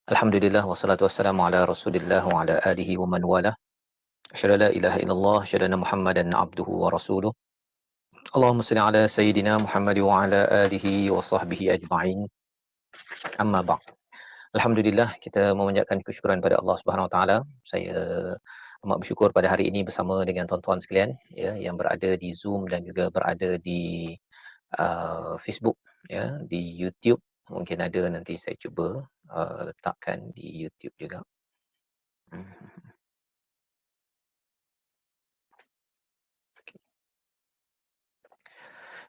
Alhamdulillah wassalatu wassalamu ala Rasulillah wa ala alihi wa man wala. Asyhadu an la ilaha illallah, asyhadu anna Muhammadan abduhu wa rasuluh. Allahumma shalli ala sayidina Muhammad wa ala alihi wa sahbihi ajma'in. Amma ba'd. Alhamdulillah, kita memanjatkan kesyukuran pada Allah Subhanahu wa taala. Saya amat bersyukur pada hari ini bersama dengan tuan-tuan sekalian ya yang berada di Zoom dan juga berada di Facebook ya, di YouTube. Mungkin ada nanti saya cuba letakkan di YouTube juga.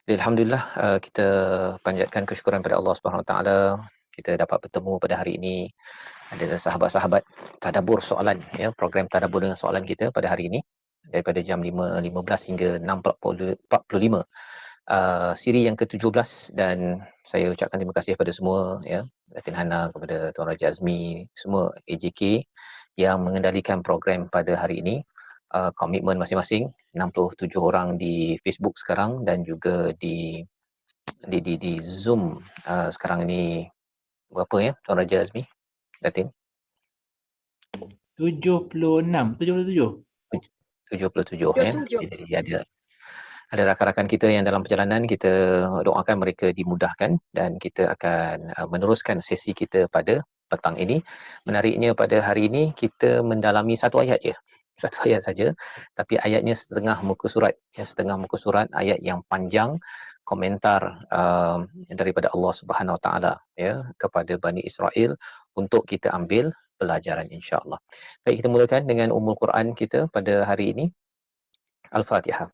Alhamdulillah, kita panjatkan kesyukuran pada Allah Subhanahu Wa Taala. Kita dapat bertemu pada hari ini ada sahabat-sahabat tadabbur soalan ya, program tadabbur dengan soalan kita pada hari ini daripada jam 5.15 hingga 6.45, siri yang ke-17. Dan saya ucapkan terima kasih kepada semua ya, Datin Hana, kepada Tuan Raja Azmi, semua AJK yang mengendalikan program pada hari ini. Komitmen masing-masing 67 orang di Facebook sekarang dan juga di Zoom sekarang ini. Berapa ya Tuan Raja Azmi, Datin? 76, 77. 77 ya. Jadi ada rakan-rakan kita yang dalam perjalanan, kita doakan mereka dimudahkan dan kita akan meneruskan sesi kita pada petang ini. Menariknya pada hari ini kita mendalami satu ayat je. Satu ayat saja, tapi ayatnya setengah muka surat ya, setengah muka surat, ayat yang panjang, komentar daripada Allah Subhanahu Wa Taala ya kepada Bani Israel untuk kita ambil pelajaran insya-Allah. Baik, kita mulakan dengan Ummul Quran kita pada hari ini. Al-Fatihah.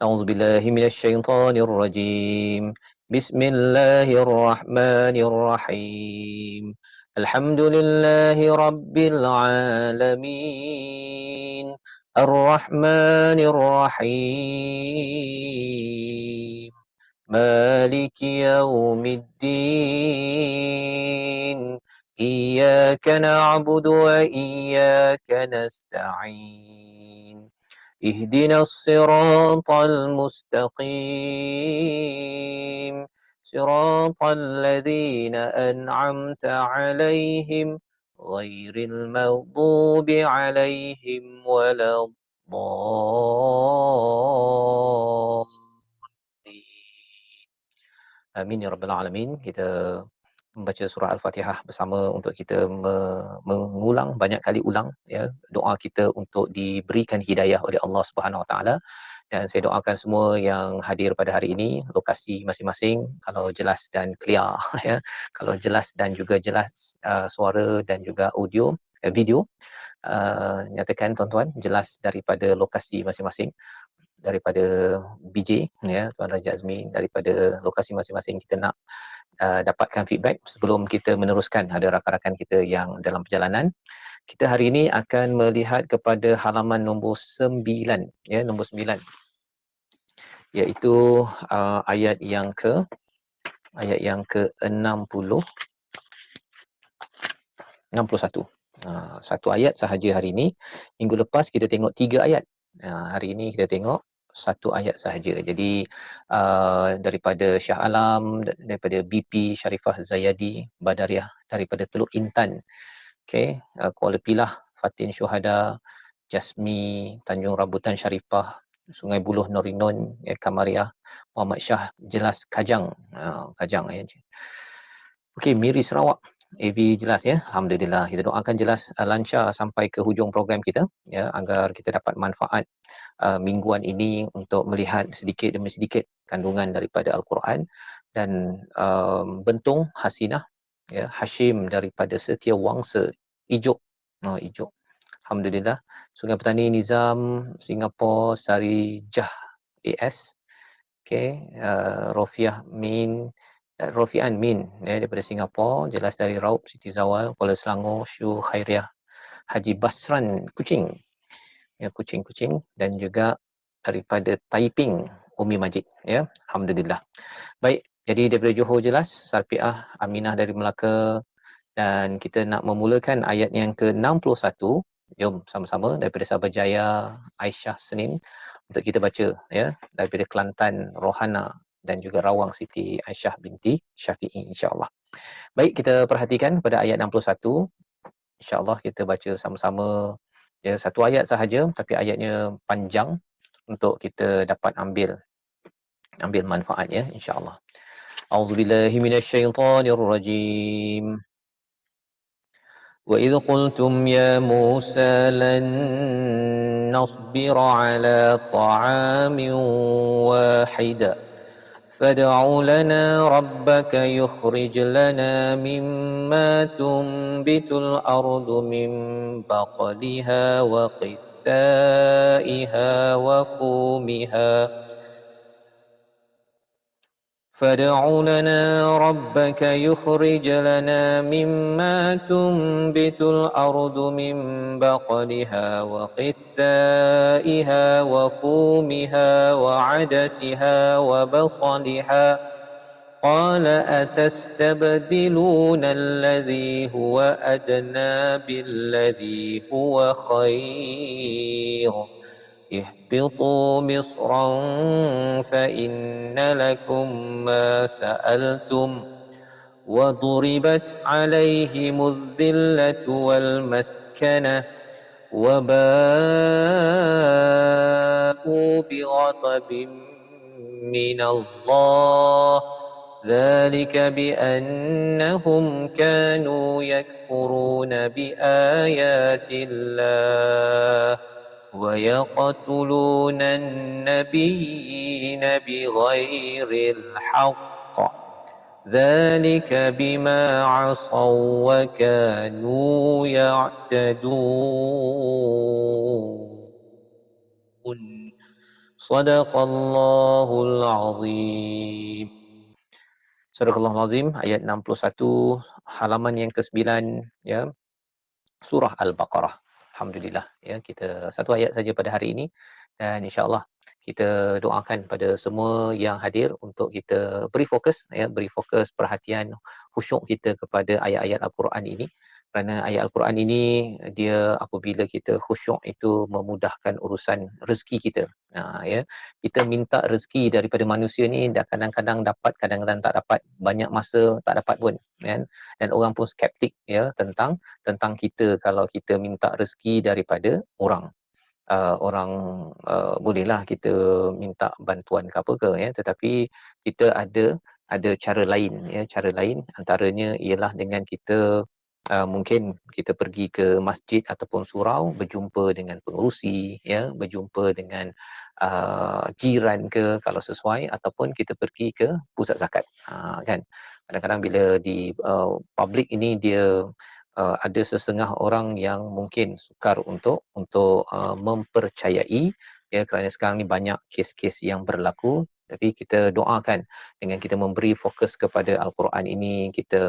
A'udzubillahi minasyaitonir rajim. Bismillahirrahmanirrahim. Alhamdulillahi rabbil alamin. Ar-Rahmanir Rahim. Maliki yaumiddin. Iyyaka na'budu wa iyyaka nasta'in. اهدنا الصراط المستقيم صراط الذين أنعمت عليهم غير المغضوب عليهم ولا الضالين. Amin ya rabbal alamin. Kita membaca surah Al-Fatihah bersama untuk kita mengulang, banyak kali ulang ya, doa kita untuk diberikan hidayah oleh Allah Subhanahu Wa Taala. Dan saya doakan semua yang hadir pada hari ini, lokasi masing-masing kalau jelas dan clear ya, kalau jelas dan juga jelas suara dan juga audio video, nyatakan tuan-tuan jelas daripada lokasi masing-masing, daripada BJ ya, Tuan Raja Azmi, daripada lokasi masing-masing. Kita nak dapatkan feedback sebelum kita meneruskan. Ada rakan-rakan kita yang dalam perjalanan. Kita hari ini akan melihat kepada halaman nombor 9 ya, nombor 9, iaitu ayat yang ke-60 61. Satu ayat sahaja hari ini. Minggu lepas kita tengok 3 ayat. Hari ini kita tengok satu ayat sahaja. Jadi daripada Shah Alam, daripada BP Sharifah Zayadi Badariah, daripada Teluk Intan, okey, Kuala Pilah Fatin Syuhada, Jasmi Tanjung Rambutan Sharifah, Sungai Buloh Norinon Kamariah, Muhammad Shah Jelas Kajang, Kajang ya. Okey, Miri Sarawak AV jelas ya. Alhamdulillah, kita doakan jelas lancar sampai ke hujung program kita ya, agar kita dapat manfaat mingguan ini untuk melihat sedikit demi sedikit kandungan daripada Al-Quran. Dan Bentung Hasinah ya, Hashim daripada Setia Wangsa Ijuk, Ijuk, alhamdulillah. Sungai Petani Nizam Singapura Sarijah AS, okey, Rofian Min ya, daripada Singapura, jelas dari Raub Siti Zawal Kuala Selangor, Syu Khairiah Haji Basran Kuching ya, Kuching, dan juga daripada Taiping Umi Majid ya, alhamdulillah. Baik, jadi daripada Johor jelas, Sarpiah Aminah dari Melaka, dan kita nak memulakan ayat yang ke-61. Jom sama-sama daripada Sabah Jaya Aisyah Senin untuk kita baca ya, daripada Kelantan Rohana dan juga rawang Siti Aisyah binti Syafi'i, insya-Allah. Baik, kita perhatikan pada ayat 61. InsyaAllah kita baca sama-sama, ya, satu ayat sahaja tapi ayatnya panjang untuk kita dapat ambil manfaatnya, insya-Allah. A'udzubillahi minasyaitonirrajim. وإذ قلتم يا موسى لن نصبر على طعام واحد فادع لنا ربك يخرج لنا مما تنبت الأرض من بقلها وقثائها وفومها فادع لنا ربك يخرج لنا مما تنبت الأرض من بقلها وقثائها وفومها وعدسها وبصلها قال أتستبدلون الذي هو أدنى بالذي هو خير اهبطوا مصرا فإن لكم ما سألتم وضربت عليهم الذلة والمسكنة وباءوا بغضب من الله ذلك بأنهم كانوا يكفرون بآيات الله ويقتلون النبيين بغير الحق ذلك بما عصوا وكانوا يعتدون صدق الله العظيم. Sadaqallahul Azim, ayat 61, halaman yang ke-9, ya, surah Al-Baqarah. Alhamdulillah, ya, kita satu ayat saja pada hari ini, dan insya-Allah kita doakan pada semua yang hadir untuk kita beri fokus, ya, beri fokus perhatian khusyuk kita kepada ayat-ayat Al-Quran ini, kerana ayat Al-Quran ini dia apabila kita khusyuk itu memudahkan urusan rezeki kita. Ya, kita minta rezeki daripada manusia ni dah kadang-kadang dapat, kadang-kadang tak dapat, banyak masa tak dapat pun, kan, dan orang pun skeptik, ya, tentang kita kalau kita minta rezeki daripada orang. Orang bolehlah kita minta bantuan ke apa ke, ya, tetapi kita ada cara lain, ya, cara lain antaranya ialah dengan kita mungkin kita pergi ke masjid ataupun surau, berjumpa dengan pengerusi, ya, berjumpa dengan jiran ke kalau sesuai, ataupun kita pergi ke pusat zakat, kan. Kadang-kadang bila di public ini dia ada setengah orang yang mungkin sukar untuk mempercayai, ya, kerana sekarang ni banyak kes-kes yang berlaku, tapi kita doakan dengan kita memberi fokus kepada Al-Quran ini, kita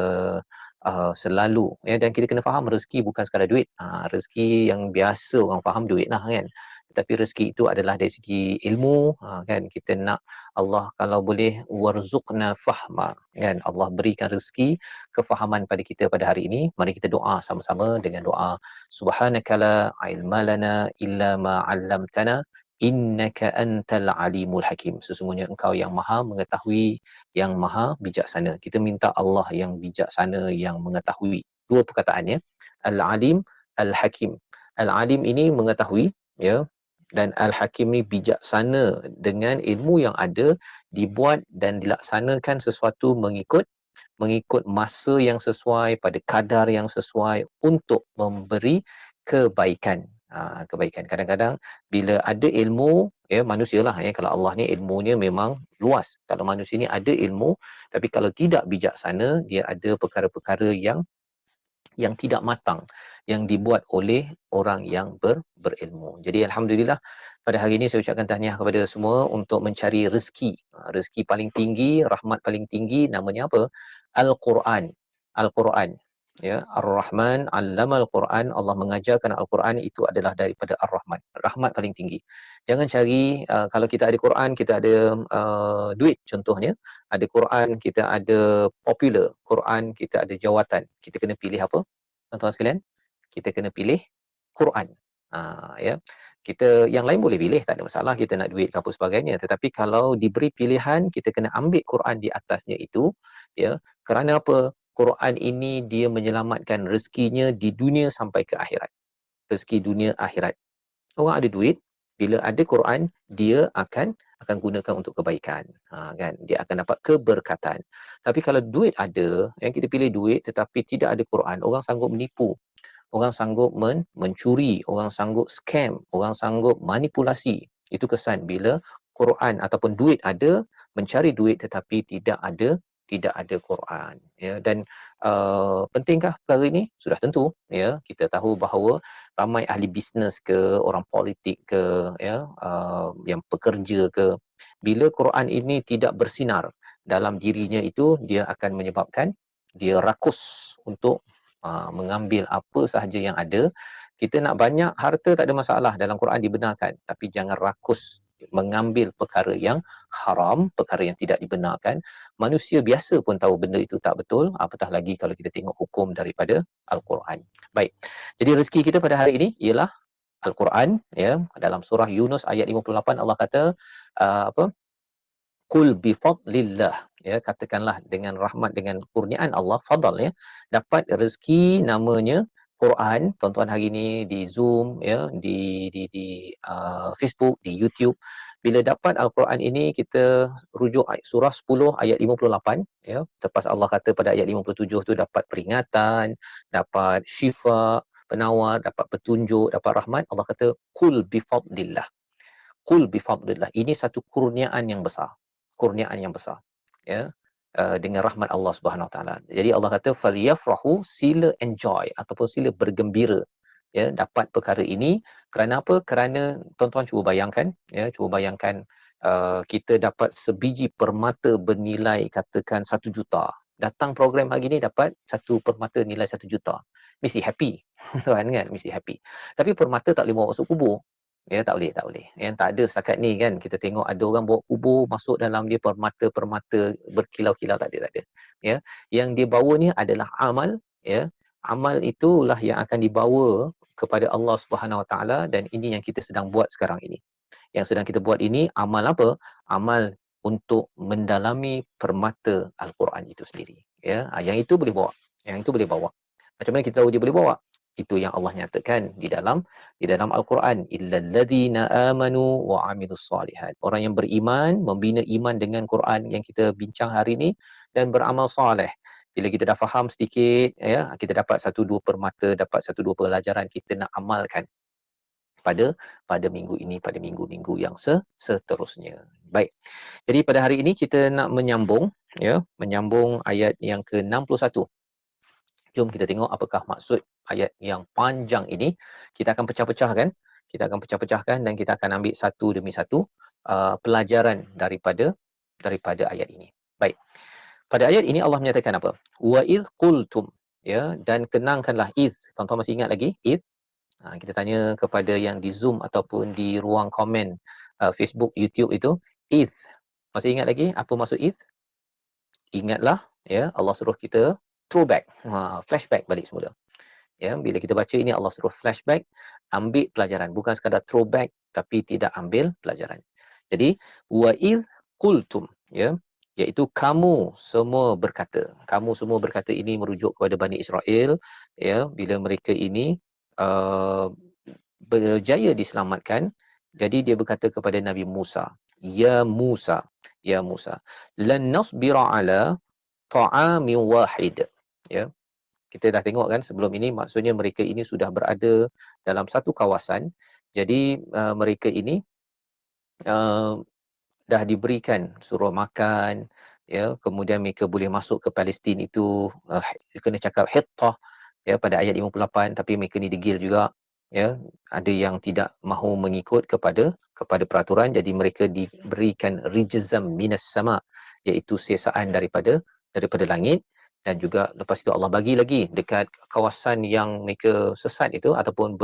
selalu, ya, dan kita kena faham rezeki bukan sekadar duit. Rezeki yang biasa orang faham duit lah, kan, tetapi rezeki itu adalah dari segi ilmu, kan, kita nak Allah kalau boleh warzuqna fahma, kan, Allah berikan rezeki kefahaman pada kita pada hari ini. Mari kita doa sama-sama dengan doa subhanakala ilma lana illa ma 'allamtana innaka antal alimul hakim. Sesungguhnya engkau yang maha mengetahui, yang maha bijaksana. Kita minta Allah yang bijaksana, yang mengetahui. Dua perkataannya, al-alim, al-hakim. Al-alim ini mengetahui, ya, dan al-hakim ni bijaksana dengan ilmu yang ada, dibuat dan dilaksanakan sesuatu mengikut masa yang sesuai, pada kadar yang sesuai untuk memberi kebaikan. Kebaikan. Kadang-kadang bila ada ilmu, ya, manusialah, ya, kalau Allah ni ilmunya memang luas. Kalau manusia ni ada ilmu tapi kalau tidak bijaksana, dia ada perkara-perkara yang tidak matang yang dibuat oleh orang yang berilmu. Jadi alhamdulillah pada hari ini saya ucapkan tahniah kepada semua untuk mencari rezeki. Rezeki paling tinggi, rahmat paling tinggi, namanya apa? Al-Quran. Al-Quran. Ya, Ar-Rahman 'allamal Quran, Allah mengajarkan Al-Quran itu adalah daripada Ar-Rahman. Rahmat paling tinggi. Jangan cari kalau kita ada Quran, kita ada duit contohnya, ada Quran, kita ada popular, Quran kita ada jawatan. Kita kena pilih apa? Tuan-tuan sekalian, kita kena pilih Quran. Ya. Kita yang lain boleh pilih, tak ada masalah, kita nak duit ke apa sebagainya, tetapi kalau diberi pilihan kita kena ambil Quran di atasnya itu, ya. Kerana apa? Quran ini dia menyelamatkan rezekinya di dunia sampai ke akhirat. Rezeki dunia akhirat. Orang ada duit, bila ada Quran dia akan gunakan untuk kebaikan. Kan, dia akan dapat keberkatan. Tapi kalau duit ada, yang kita pilih duit tetapi tidak ada Quran, orang sanggup menipu, orang sanggup mencuri, orang sanggup scam, orang sanggup manipulasi. Itu kesan bila Quran ataupun duit ada, mencari duit tetapi tidak ada Quran, ya. Dan pentingkah perkara ini? Sudah tentu, ya. Kita tahu bahawa ramai ahli bisnes ke, orang politik ke, ya, yang pekerja ke, bila Quran ini tidak bersinar dalam dirinya itu, dia akan menyebabkan dia rakus untuk mengambil apa sahaja yang ada. Kita nak banyak harta tak ada masalah, dalam Quran dibenarkan, tapi jangan rakus mengambil perkara yang haram, perkara yang tidak dibenarkan. Manusia biasa pun tahu benda itu tak betul, apatah lagi kalau kita tengok hukum daripada Al-Quran. Baik. Jadi rezeki kita pada hari ini ialah Al-Quran, ya. Dalam surah Yunus ayat 58 Allah kata apa? Qul bi fadlillah, ya, katakanlah dengan rahmat, dengan kurniaan Allah, fadal, ya, dapat rezeki namanya Quran. Tuan-tuan hari ini di Zoom, ya, di Facebook, di YouTube, bila dapat Al-Quran ini, kita rujuk surah 10 ayat 58, ya. Lepas Allah kata pada ayat 57 tu dapat peringatan, dapat syifa, penawar, dapat petunjuk, dapat rahmat. Allah kata qul bi fadlillah. Qul bifadlillah. Ini satu kurniaan yang besar. Kurniaan yang besar. Ya. Dengan rahmat Allah Subhanahu Wa Taala. Jadi Allah kata falyafrahu, sila enjoy ataupun sila bergembira, ya, dapat perkara ini. Kerana apa? Kerana tuan-tuan cuba bayangkan, ya, cuba bayangkan kita dapat sebiji permata bernilai katakan 1 juta. Datang program hari ini dapat satu permata nilai 1 juta. Mesti happy. Tuan kan, mesti happy. Tapi permata tak boleh bawa masuk kubur. Ya, tak boleh, tak boleh. Yang tak ada setakat ni kan, kita tengok ada orang bawa kubur, masuk dalam dia permata-permata berkilau-kilau, tak ada, tak ada. Ya, yang dia bawa ni adalah amal, ya. Amal itulah yang akan dibawa kepada Allah Subhanahu Wa Taala, dan ini yang kita sedang buat sekarang ini. Yang sedang kita buat ini amal apa? Amal untuk mendalami permata Al-Quran itu sendiri. Ya, yang itu boleh bawa. Yang itu boleh bawa. Macam mana kita tahu dia boleh bawa? Itu yang Allah nyatakan di dalam Al-Quran, illal ladzina amanu wa amilus solihat. Orang yang beriman, membina iman dengan Quran yang kita bincang hari ini, dan beramal soleh. Bila kita dah faham sedikit, ya, kita dapat 1-2 permata, dapat 1-2 pelajaran, kita nak amalkan pada minggu ini, pada minggu-minggu yang seterusnya. Baik. Jadi pada hari ini kita nak menyambung, ya, menyambung ayat yang ke-61. Jom kita tengok apakah maksud ayat yang panjang ini. Kita akan pecah-pecahkan. Kita akan pecah-pecahkan dan kita akan ambil satu demi satu pelajaran daripada ayat ini. Baik. Pada ayat ini Allah menyatakan apa? Wa idh qultum, ya, dan kenangkanlah idh. Tuan-tuan masih ingat lagi idh? Kita tanya kepada yang di Zoom ataupun di ruang komen Facebook, YouTube itu, idh. Masih ingat lagi apa maksud idh? Ingatlah, ya, Allah suruh kita throwback, flashback balik semula. Ya, bila kita baca ini Allah suruh flashback, ambil pelajaran, bukan sekadar throwback tapi tidak ambil pelajaran. Jadi wa id qultum, ya, iaitu kamu semua berkata. Kamu semua berkata ini merujuk kepada Bani Israel, ya, bila mereka ini berjaya diselamatkan. Jadi dia berkata kepada Nabi Musa, ya Musa, ya Musa, lan nasbira ala ta'amin wahid. Ya, kita dah tengok kan sebelum ini, maksudnya mereka ini sudah berada dalam satu kawasan. Jadi mereka ini uh, dah diberikan suruh makan, ya, kemudian mereka boleh masuk ke Palestin itu, kena cakap hittah, ya, pada ayat 58, tapi mereka ni degil juga, ya, ada yang tidak mahu mengikut kepada peraturan, jadi mereka diberikan rijzam minas sama, iaitu siasaan daripada langit. Dan juga lepas itu Allah bagi lagi dekat kawasan yang mereka sesat itu ataupun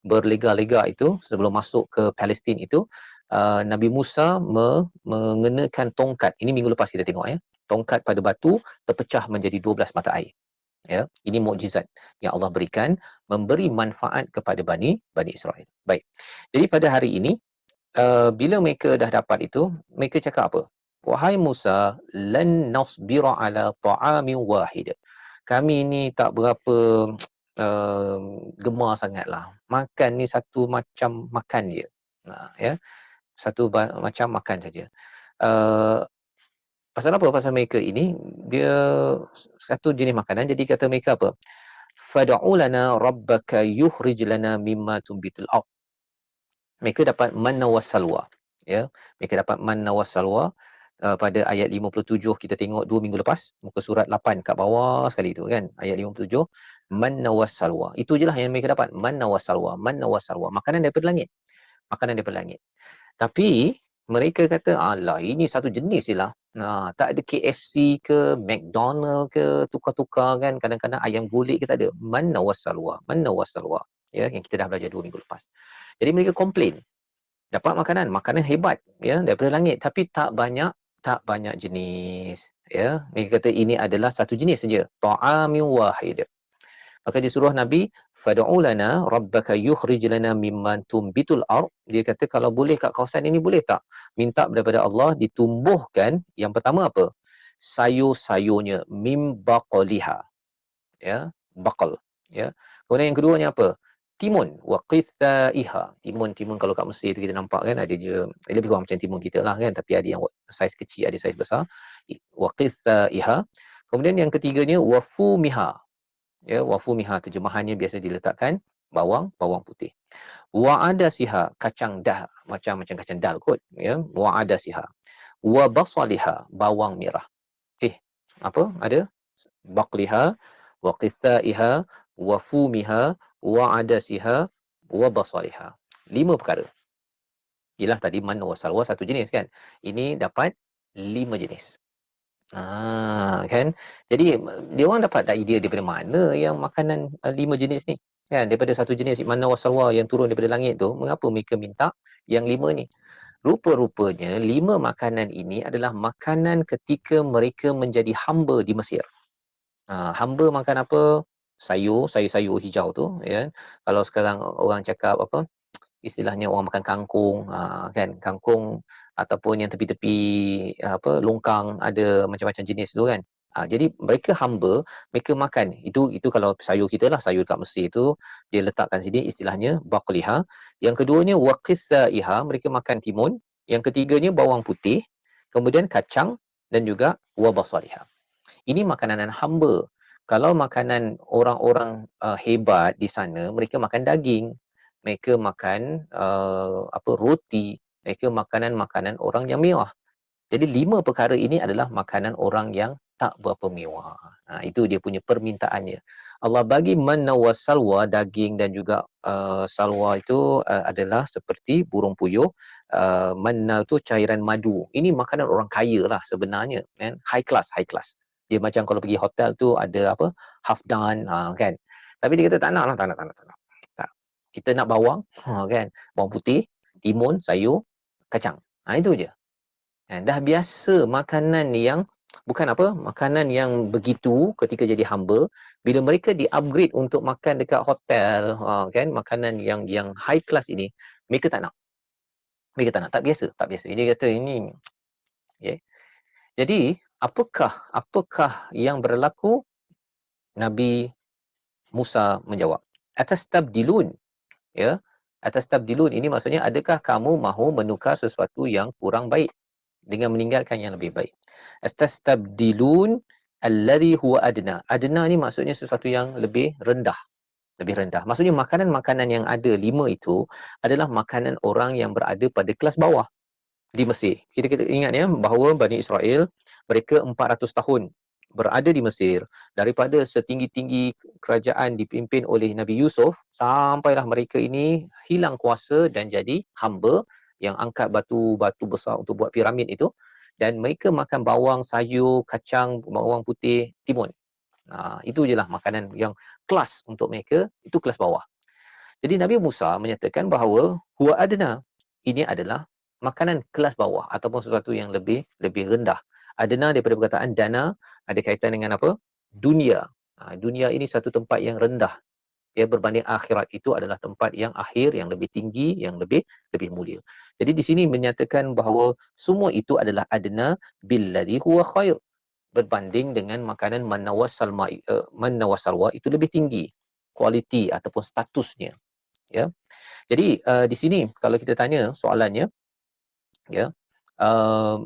berlega-lega itu sebelum masuk ke Palestin itu, Nabi Musa mengenakan tongkat. Ini minggu lepas kita tengok, ya. Tongkat pada batu terpecah menjadi 12 mata air. Ya, ini mukjizat yang Allah berikan, memberi manfaat kepada Bani Israel. Baik. Jadi pada hari ini, bila mereka dah dapat itu, mereka cakap apa? Wahai Musa, lan nasbira ala ta'amin wahid. Kami ni tak berapa gemar sangatlah. Makan ni satu macam makan je. Ya, satu macam makan saja. Uh, Pasal apa? Pasal mereka ini dia satu jenis makanan. Jadi kata mereka apa? Fad'u lana rabbaka yukhrij lana mimma tumbitul ard. Mereka dapat manna wassalwa, ya. Mereka dapat manna wassalwa pada ayat 57 kita tengok 2 minggu lepas, muka surat 8 kat bawah sekali tu kan, ayat 57, manna wassalwa. Itu jelah yang mereka dapat, manna wassalwa, manna wassalwa, makanan daripada langit. Makanan daripada langit. Tapi mereka kata, alah ini satu jenis je lah. Tak ada KFC ke, McDonald ke, tukar-tukar kan. Kadang-kadang ayam gulik ke tak ada. Manna wassalwa, manna wassalwa. Ya, yang kita dah belajar 2 minggu lepas. Jadi mereka komplain. Dapat makanan hebat ya daripada langit tapi tak banyak jenis ya. Mereka kata ini adalah satu jenis saja, ta'amin wahid. Maka disuruh Nabi fad'u lana rabbaka yukhrij lana mimman tumbitul ard. Dia kata kalau boleh kat kawasan ini boleh tak minta daripada Allah ditumbuhkan yang pertama apa? Sayur-sayurnya mim baqaliha ya, baqal ya. Kemudian yang keduanya apa? Timun wa qithaiha. Timun kalau kat Mesir tu kita nampak kan ada je lebih kurang macam timun kita lah kan tapi ada yang saiz kecil ada saiz besar. Wa qithaiha. Kemudian yang ketiganya wafumiha. Ya, wafumiha terjemahannya biasa diletakkan bawang putih. Wa adasiha kacang dah macam kacang dal kot ya. Wa adasiha. Wa basaliha bawang merah. Apa? Ada baqliha wa qithaiha wa fumiha wa adasiha wa basaliha. 5 perkara. Ialah tadi man wa salwa satu jenis kan. Ini dapat 5 jenis. Kan. Jadi dia orang dapat tak idea daripada mana yang makanan 5 jenis ni? Kan daripada satu jenis man wa salwa yang turun daripada langit tu, mengapa mereka minta yang 5 ni? Rupa-rupanya 5 makanan ini adalah makanan ketika mereka menjadi hamba di Mesir. Hamba makan apa? Sayur-sayur hijau tu ya. Kalau sekarang orang cakap apa? Istilahnya orang makan kangkung, kan kangkung ataupun yang tepi-tepi apa longkang ada macam-macam jenis tu kan. Jadi mereka hamba, mereka makan. Itu kalau sayur kita lah, sayur kat Mesir tu dia letakkan sini istilahnya baqliha. Yang keduanya waqithaiha, mereka makan timun. Yang ketiganya bawang putih, kemudian kacang dan juga wabasaliha. Ini makanan hamba. Kalau makanan orang-orang hebat di sana, mereka makan daging, mereka makan roti, mereka makanan-makanan orang yang mewah. Jadi 5 perkara ini adalah makanan orang yang tak berapa mewah. Itu dia punya permintaannya. Allah bagi manna wa salwa, daging dan juga salwa itu adalah seperti burung puyuh. Manna tu cairan madu. Ini makanan orang kaya lah sebenarnya. Kan? High class. Dia macam kalau pergi hotel tu ada apa? Half done kan. Tapi dia kata tak nak lah, tak nak. Tak. Kita nak bawang, kan? Bawang putih, timun, sayur, kacang. Itu je. Dah biasa makanan yang bukan apa, makanan yang begitu ketika jadi hamba, bila mereka di-upgrade untuk makan dekat hotel, kan, makanan yang high class ini, mereka tak nak. Mereka tak nak, tak biasa. Dia kata ini, okay. Jadi, apakah yang berlaku? Nabi Musa menjawab, atastabdilun, ya. Atastabdilun ini maksudnya adakah kamu mahu menukar sesuatu yang kurang baik dengan meninggalkan yang lebih baik. Astastabdilun alladhi huwa adna. Adna ni maksudnya sesuatu yang lebih rendah. Maksudnya makanan-makanan yang ada 5 itu adalah makanan orang yang berada pada kelas bawah di Mesir. Kita ingat ya bahawa Bani Israel mereka 400 tahun berada di Mesir, daripada setinggi-tinggi kerajaan dipimpin oleh Nabi Yusuf sampailah mereka ini hilang kuasa dan jadi hamba yang angkat batu-batu besar untuk buat piramid itu, dan mereka makan bawang, sayur, kacang, bawang putih, timun. Itu je lah makanan yang kelas untuk mereka, itu kelas bawah. Jadi Nabi Musa menyatakan bahawa huwa adna, ini adalah makanan kelas bawah ataupun sesuatu yang lebih rendah. Adna daripada perkataan dana ada kaitan dengan apa? Dunia. Dunia ini satu tempat yang rendah, ya, berbanding akhirat itu adalah tempat yang akhir, yang lebih tinggi, yang lebih lebih mulia. Jadi di sini menyatakan bahawa semua itu adalah adna billadhi huwa khair, berbanding dengan makanan man nawassalwa itu lebih tinggi kualiti ataupun statusnya, ya. Jadi di sini kalau kita tanya soalannya, ya, uh,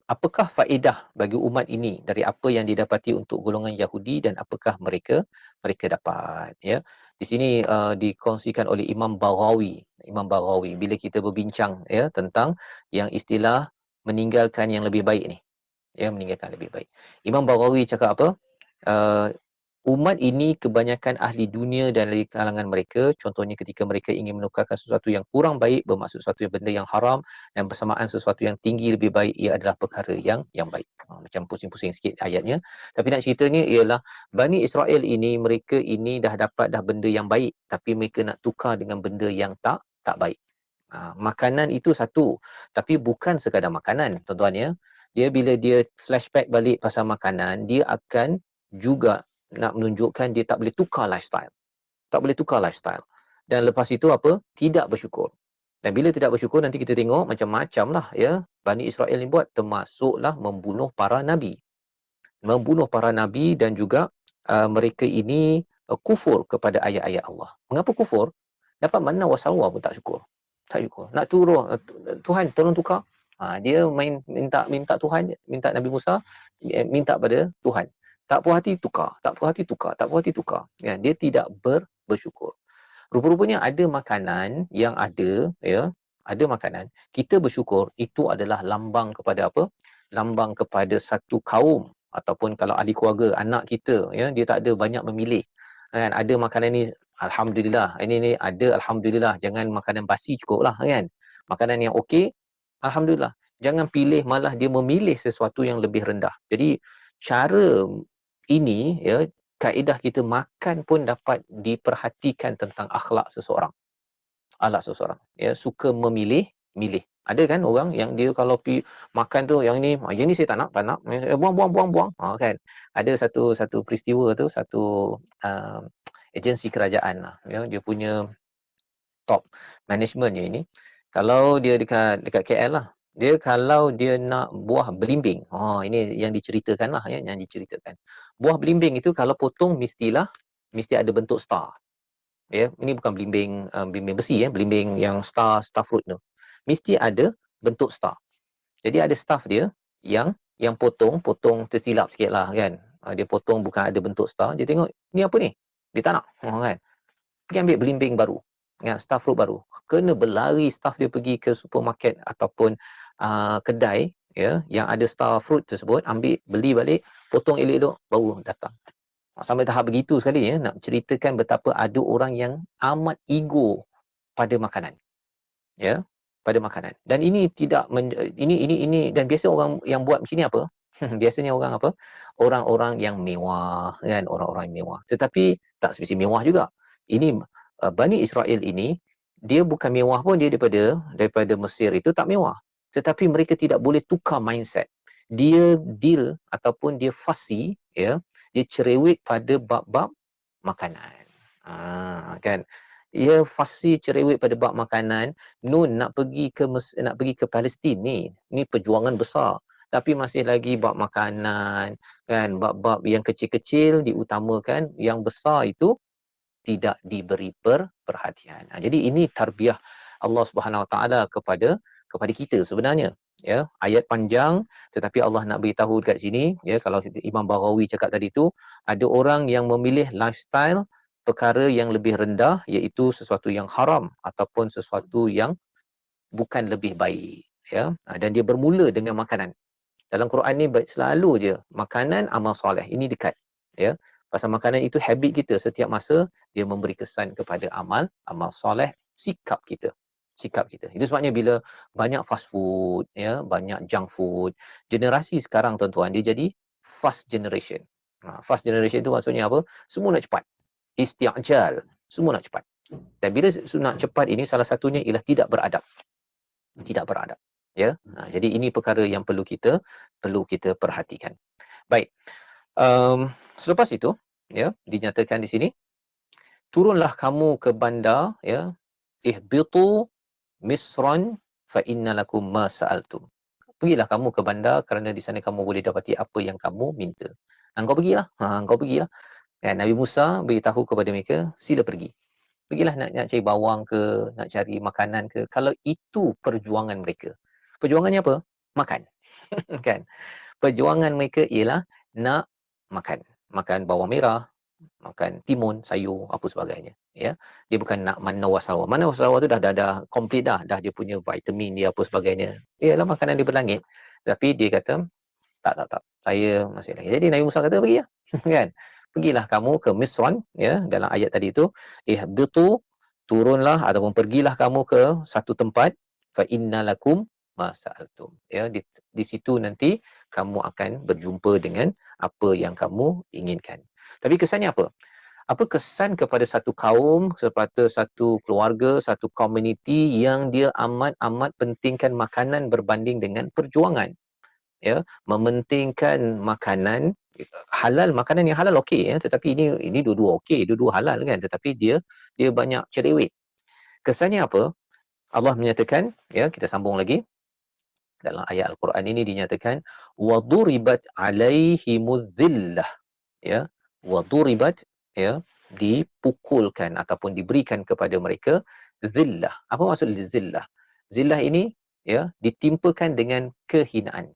apakah faedah bagi umat ini dari apa yang didapati untuk golongan Yahudi dan apakah mereka mereka dapat, ya. Di sini dikongsikan oleh Imam Baghawi bila kita berbincang, ya, tentang yang istilah meninggalkan yang lebih baik ni, ya, meninggalkan lebih baik. Imam Baghawi cakap apa? Uh, Umat ini kebanyakan ahli dunia dan dari kalangan mereka, contohnya ketika mereka ingin menukarkan sesuatu yang kurang baik bermaksud sesuatu yang benda yang haram, dan bersamaan sesuatu yang tinggi lebih baik, ia adalah perkara yang baik. Macam pusing-pusing sikit ayatnya, tapi nak ceritanya ialah Bani Israel ini, mereka ini dah dapat dah benda yang baik, tapi mereka nak tukar dengan benda yang tak baik. Makanan itu satu, tapi bukan sekadar makanan, tuan-tuan, ya. Dia bila dia flashback balik pasal makanan, dia akan juga nak menunjukkan dia tak boleh tukar lifestyle. Tak boleh tukar lifestyle. Dan lepas itu apa? Tidak bersyukur. Dan bila tidak bersyukur, nanti kita tengok macam-macam lah, ya, Bani Israel ni buat, termasuklah membunuh para nabi. Membunuh para nabi dan juga mereka ini kufur kepada ayat-ayat Allah. Mengapa kufur? Dapat mana wasalwa pun tak syukur. Tak syukur. Nak turun, Tuhan tolong tukar. Dia minta Tuhan, minta Nabi Musa, minta pada Tuhan. Tak puas hati tukar, tak puas hati tukar, tak puas hati tukar. Ya, dia tidak bersyukur. Rupa-rupanya ada makanan yang ada, ya, ada makanan, kita bersyukur, itu adalah lambang kepada apa? Lambang kepada satu kaum, ataupun kalau ahli keluarga, anak kita, ya, dia tak ada banyak memilih. Kan, ada makanan ni, alhamdulillah, ini ada, alhamdulillah, jangan makanan basi cukuplah, kan. Makanan yang okey, alhamdulillah. Jangan pilih malah dia memilih sesuatu yang lebih rendah. Jadi cara ini, ya, kaedah kita makan pun dapat diperhatikan tentang akhlak seseorang. Akhlak seseorang, ya, suka milih. Ada kan orang yang dia kalau makan tu yang ni saya tak nak, buang. Kan. Ada satu peristiwa tu, satu uh, agensi kerajaan lah, ya, dia punya top managementnya ini, kalau dia dekat KL lah, dia kalau dia nak buah belimbing, ini yang diceritakan lah, ya, yang diceritakan. Buah belimbing itu kalau potong mesti ada bentuk star. Ya, ini bukan belimbing besi, ya, belimbing yang star fruit tu. Mesti ada bentuk star. Jadi ada staff dia yang potong tersilap sikitlah, kan. Dia potong bukan ada bentuk star, dia tengok ni apa ni? Dia tak nak, kan. Pergi ambil belimbing baru, ya, star fruit baru. Kena berlari staff dia pergi ke supermarket ataupun kedai, ya, yang ada star fruit tersebut, ambil, beli balik, potong elok-elok, baru datang. Sampai tahap begitu sekali, ya, nak ceritakan betapa ada orang yang amat ego pada makanan, ya, pada makanan. Dan ini tidak ini dan biasa orang yang buat macam ni apa? Biasanya orang apa? Orang-orang yang mewah, kan, orang-orang yang mewah. Tetapi tak spesifik mewah juga. Ini Bani Israel ini, dia bukan mewah pun, dia daripada Mesir itu tak mewah. Tetapi mereka tidak boleh tukar mindset. Dia deal ataupun dia fussy, ya, dia cerewet pada bab-bab makanan. Kan. Ia fussy, cerewet pada bab makanan. Nun nak pergi ke Palestin ni perjuangan besar. Tapi masih lagi bab makanan, kan, bab-bab yang kecil-kecil diutamakan, yang besar itu tidak diberi perhatian. Jadi ini tarbiyah Allah Subhanahu Wa Taala kepada kita sebenarnya, ya. Ayat panjang tetapi Allah nak beritahu dekat sini, ya, kalau Imam Baghawi cakap tadi tu, ada orang yang memilih lifestyle perkara yang lebih rendah, iaitu sesuatu yang haram ataupun sesuatu yang bukan lebih baik, ya. Dan dia bermula dengan makanan. Dalam Quran ni selalu je makanan, amal soleh, ini dekat, ya. Pasal makanan itu habit kita, setiap masa dia memberi kesan kepada amal soleh, sikap kita. Itu sebabnya bila banyak fast food, ya, banyak junk food, generasi sekarang, tuan-tuan, dia jadi fast generation. Fast generation itu maksudnya apa? Semua nak cepat. Isti'jal, semua nak cepat. Dan bila nak cepat ini, salah satunya ialah tidak beradab. Ya. Jadi ini perkara yang perlu kita perhatikan. Baik. Selepas itu, ya, dinyatakan di sini, turunlah kamu ke bandar, ya, ihbitu misran fa inna lakum ma sa'altum. Pergilah kamu ke bandar kerana di sana kamu boleh dapati apa yang kamu minta. Engkau pergilah. Engkau pergilah. Kan Nabi Musa beritahu kepada mereka, sila pergi. Pergilah nak cari bawang ke, nak cari makanan ke. Kalau itu perjuangan mereka. Perjuangannya apa? Makan. Kan? Perjuangan mereka ialah nak makan. Makan bawang merah, makan timun, sayur, apa sebagainya. Ya, dia bukan nak mana wasawa. Mana wasawa tu dah komplit dah dia punya vitamin dia apa sebagainya. Ialah makanan dia berlangit. Tapi dia kata tak. Saya masih lagi. Jadi Nabi Musa kata pergi lah. Kan? Pergilah kamu ke Misran, ya, dalam ayat tadi tu, ihbitu, turunlah ataupun pergilah kamu ke satu tempat, fa innalakum ma sa'altum. Ya, di situ nanti kamu akan berjumpa dengan apa yang kamu inginkan. Tapi kesannya apa? Apa kesan kepada satu kaum, kepada satu keluarga, satu komuniti yang dia amat-amat pentingkan makanan berbanding dengan perjuangan, ya, mementingkan makanan halal, makanan yang halal okey, ya, tetapi ini dua-dua okey, dua-dua halal kan, tetapi dia banyak cerewet. Kesannya apa? Allah menyatakan, ya, kita sambung lagi dalam ayat Al-Quran ini dinyatakan waduribat alaihimuz zillah, ya, waduribat, ya, dipukulkan ataupun diberikan kepada mereka zillah. Apa maksud zillah? Zillah ini, ya, ditimpakan dengan kehinaan.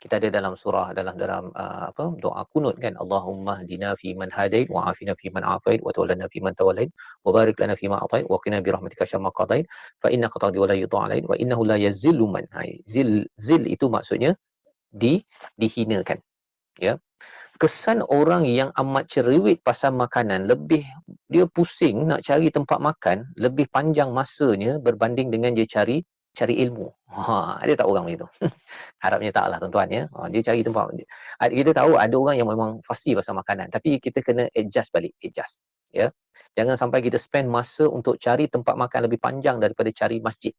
Kita ada dalam surah, dalam apa, doa kunut kan, Allahumma hdina fi man hadait wa afina fi man afait wa tawallana fi man tawallait wa barik lana fi ma atait wa qina bi rahmatika syarra ma qadait fa innaka taqdi wa la yuta alait wa innahu la yazillu man. Zil itu maksudnya dihinakan, ya. Kesan orang yang amat cerewet pasal makanan, lebih dia pusing nak cari tempat makan, lebih panjang masanya berbanding dengan dia cari ilmu. Ada tak orang macam tu? Harapnya taklah tuan-tuan, ya. Dia cari tempat. Kita tahu ada orang yang memang fussy pasal makanan, tapi kita kena adjust balik, adjust. Ya. Jangan sampai kita spend masa untuk cari tempat makan lebih panjang daripada cari masjid.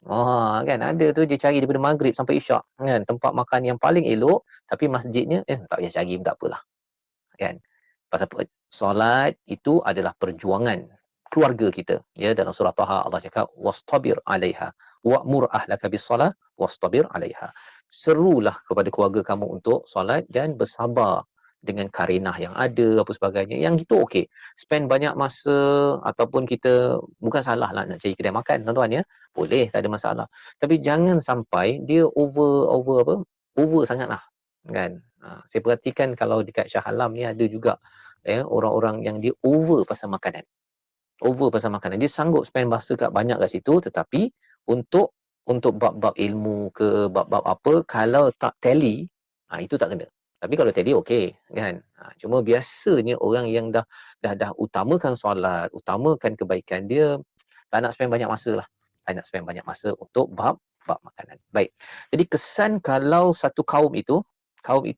Kan ada tu dia cari daripada maghrib sampai isyak kan, tempat makan yang paling elok, tapi masjidnya tak payah cari pun tak apalah. Kan? Pasal solat itu adalah perjuangan keluarga kita. Ya, dalam surah Taha Allah cakap wastabir 'alaiha wa'mur ahlaka bis-salah wastabir 'alaiha. Serulah kepada keluarga kamu untuk solat dan bersabar dengan karenah yang ada apa sebagainya. Yang itu okey. Spend banyak masa ataupun kita bukan salah lah nak cari kedai makan tuan-tuan, ya. Boleh, tak ada masalah. Tapi jangan sampai dia over apa? Over sangatlah. Kan? Saya perhatikan kalau dekat Shah Alam ni ada juga, ya, orang-orang yang dia over pasal makanan. Over pasal makanan. Dia sanggup spend masa banyak kat situ, tetapi untuk bab-bab ilmu ke bab-bab apa, kalau tak tally, itu tak kena. Tapi kalau tally okey, kan. Cuma biasanya orang yang dah utamakan solat, utamakan kebaikan, dia tak nak spend banyak masa lah. Tak nak spend banyak masa untuk bab makanan. Baik. Jadi kesan kalau satu kaum itu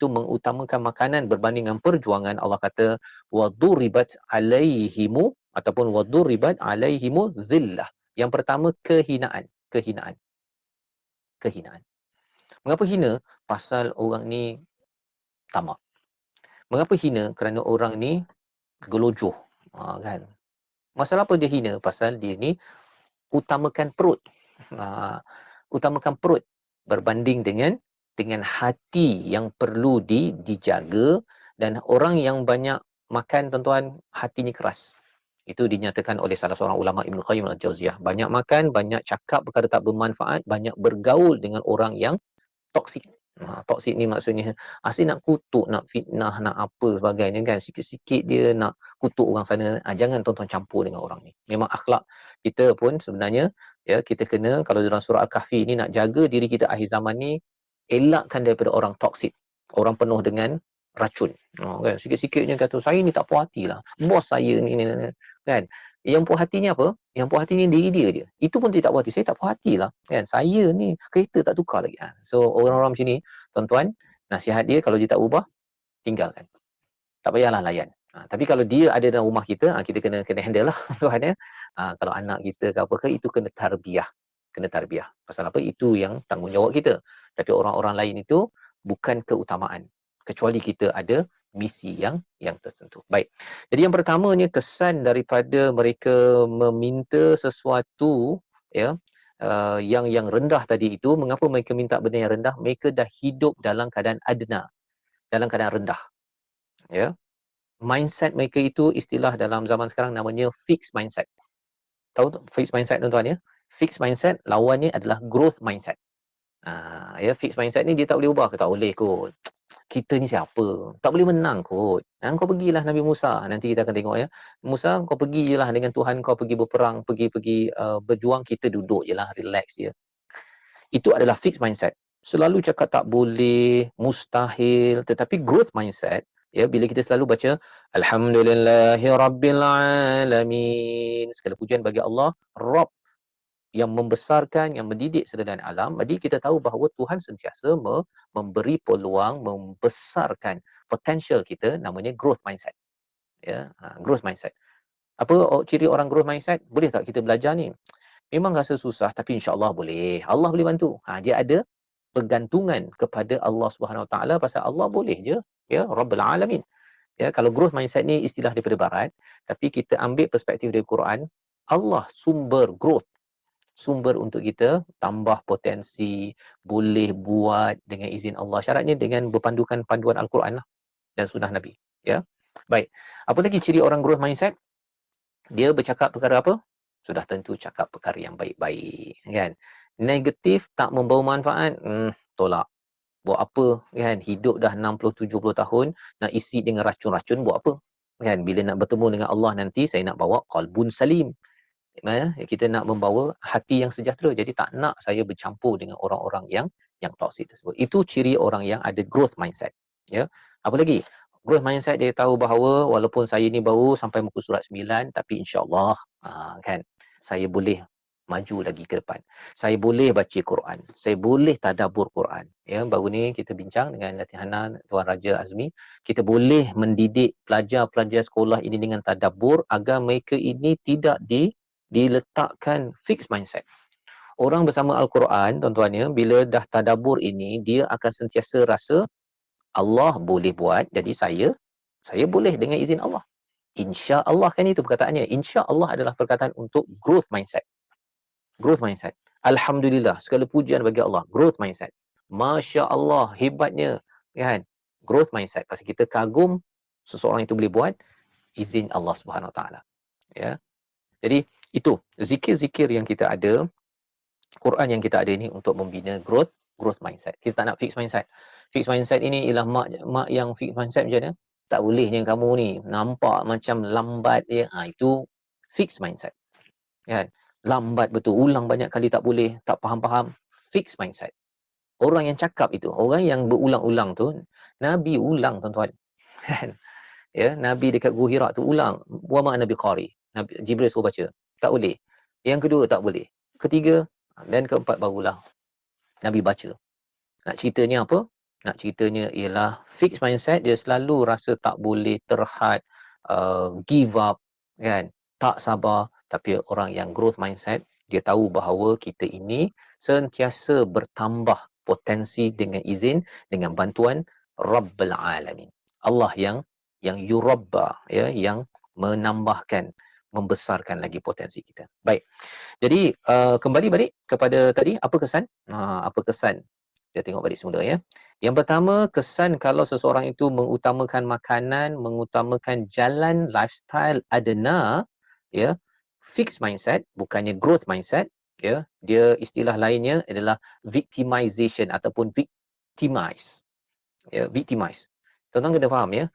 mengutamakan makanan berbanding dengan perjuangan, Allah kata waduribat alaihimu ataupun waduribat alaihimu zillah. Yang pertama kehinaan. Mengapa hina? Pasal orang ni tamak. Mengapa hina? Kerana orang ni gelojoh. Kan? Masalah apa dia hina? Pasal dia ni utamakan perut. Utamakan perut berbanding dengan hati yang perlu dijaga. Dan orang yang banyak makan, tuan-tuan, hatinya keras. Itu dinyatakan oleh salah seorang ulama, Ibn Qayyim al-Jauziyah. Banyak makan, banyak cakap perkara tak bermanfaat, banyak bergaul dengan orang yang toksik. Toksik ni maksudnya asyik nak kutuk, nak fitnah, nak apa sebagainya kan. Sikit-sikit dia nak kutuk orang sana. Jangan tuan-tuan campur dengan orang ni. Memang akhlak kita pun sebenarnya, ya, kita kena, kalau dalam surah Al-Kahfi ni, nak jaga diri kita akhir zaman ni, elakkan daripada orang toksik. Orang penuh dengan racun. Kan, sikit-sikitnya kata saya ni tak puas hatilah. Bos saya ni kan. Yang puas hatinya apa? Yang puas hatinya diri dia je. Itu pun tidak puas hati. Saya tak puas hatilah. Kan? Saya ni kereta tak tukar lagi. So orang-orang macam ni, tuan-tuan, nasihat dia kalau dia tak ubah, tinggalkan. Tak payahlah layan. Tapi kalau dia ada dalam rumah kita, kita kena handle lah tuan, ya. Kalau anak kita ke apa ke, itu kena tarbiyah. Kena tarbiyah. Pasal apa? Itu yang tanggungjawab kita. Tapi orang-orang lain itu bukan keutamaan. Kecuali kita ada misi yang tertentu. Baik. Jadi yang pertamanya, kesan daripada mereka meminta sesuatu, ya, yang rendah tadi itu, mengapa mereka minta benda yang rendah? Mereka dah hidup dalam keadaan adna, dalam keadaan rendah, ya. Mindset mereka itu, istilah dalam zaman sekarang namanya fixed mindset. Tahu tu fixed mindset, tuan-tuan, ya? Fixed mindset lawannya adalah growth mindset. Ya, fixed mindset ni dia tak boleh ubah ke? Tak boleh kot. Kita ni siapa? Tak boleh menang kot. Kau pergilah Nabi Musa. Nanti kita akan tengok, ya. Musa, kau pergi je lah dengan Tuhan kau, pergi berperang, pergi berjuang, kita duduk je lah, relax je. Itu adalah fixed mindset. Selalu cakap tak boleh, mustahil. Tetapi growth mindset, ya, bila kita selalu baca Alhamdulillahirabbil alamin, segala pujian bagi Allah, Rabb yang membesarkan, yang mendidik segala alam. Jadi kita tahu bahawa Tuhan sentiasa memberi peluang, membesarkan potential kita, namanya growth mindset. Ya, growth mindset. Apa ciri orang growth mindset? Boleh tak kita belajar ni? Memang rasa susah, tapi insya-Allah boleh. Allah boleh bantu. Dia ada pergantungan kepada Allah Subhanahu Wa Taala, pasal Allah boleh je, ya, Rabbul Alamin. Ya, kalau growth mindset ni istilah daripada barat, tapi kita ambil perspektif dari Quran, Allah sumber growth, sumber untuk kita tambah potensi, boleh buat dengan izin Allah. Syaratnya dengan berpandukan panduan Al-Quran lah, dan sunnah Nabi, ya. Baik. Apa lagi ciri orang growth mindset? Dia bercakap perkara apa? Sudah tentu cakap perkara yang baik-baik, kan. Negatif tak membawa manfaat, tolak. Buat apa, kan? Hidup dah 60-70 tahun, nak isi dengan racun-racun, buat apa? Kan, bila nak bertemu dengan Allah nanti, saya nak bawa qalbun salim. Kita nak membawa hati yang sejahtera. Jadi tak nak saya bercampur dengan orang-orang yang toksik tersebut. Itu ciri orang yang ada growth mindset, ya. Apa lagi? Growth mindset, dia tahu bahawa walaupun saya ni baru sampai muka surat 9, tapi insya-Allah, kan, saya boleh maju lagi ke depan. Saya boleh baca Quran, saya boleh tadabbur Quran. Ya, baru ni kita bincang dengan Datin Hana, Tuan Raja Azmi, kita boleh mendidik pelajar-pelajar sekolah ini dengan tadabbur agar mereka ini tidak diletakkan fixed mindset. Orang bersama Al-Quran, tuan-tuan, ya, bila dah tadabbur ini, dia akan sentiasa rasa Allah boleh buat, jadi saya boleh dengan izin Allah. Insya-Allah, kan itu perkataannya. Insya-Allah adalah perkataan untuk growth mindset. Growth mindset. Alhamdulillah, segala pujian bagi Allah. Growth mindset. Masya-Allah, hebatnya, kan? Growth mindset. Pasal kita kagum seseorang itu boleh buat, izin Allah Subhanahu Wa Taala. Ya. Jadi itu zikir-zikir yang kita ada, Quran yang kita ada ini untuk membina growth mindset. Kita tak nak fixed mindset. Fixed mindset ini ialah mak yang fixed mindset macam mana? Tak bolehnya kamu ni, nampak macam lambat je. Itu fixed mindset. Kan? Lambat betul, ulang banyak kali tak boleh, tak faham-faham, fixed mindset. Orang yang cakap itu, orang yang berulang-ulang tu, Nabi ulang, tuan-tuan. Kan? Ya, Nabi dekat Gua Hira tu ulang, wa ma nabi qari. Nabi Jibril suruh baca. Tak boleh. Yang kedua tak boleh. Ketiga dan keempat barulah Nabi baca. Nak ceritanya apa? Nak ceritanya ialah fixed mindset, dia selalu rasa tak boleh, terhad, give up, kan? Tak sabar. Tapi orang yang growth mindset, dia tahu bahawa kita ini sentiasa bertambah potensi dengan izin, dengan bantuan Rabbul Alamin. Allah yang yurabba, ya, yang menambahkan, membesarkan lagi potensi kita. Baik. Jadi kembali balik kepada tadi, apa kesan? Apa kesan? Kita tengok balik semula, ya. Yang pertama, kesan kalau seseorang itu mengutamakan makanan, mengutamakan jalan lifestyle adna, ya, fixed mindset, bukannya growth mindset, ya. Dia istilah lainnya adalah victimization ataupun victimize. Ya, victimize. Tuan-tuan kena faham, ya.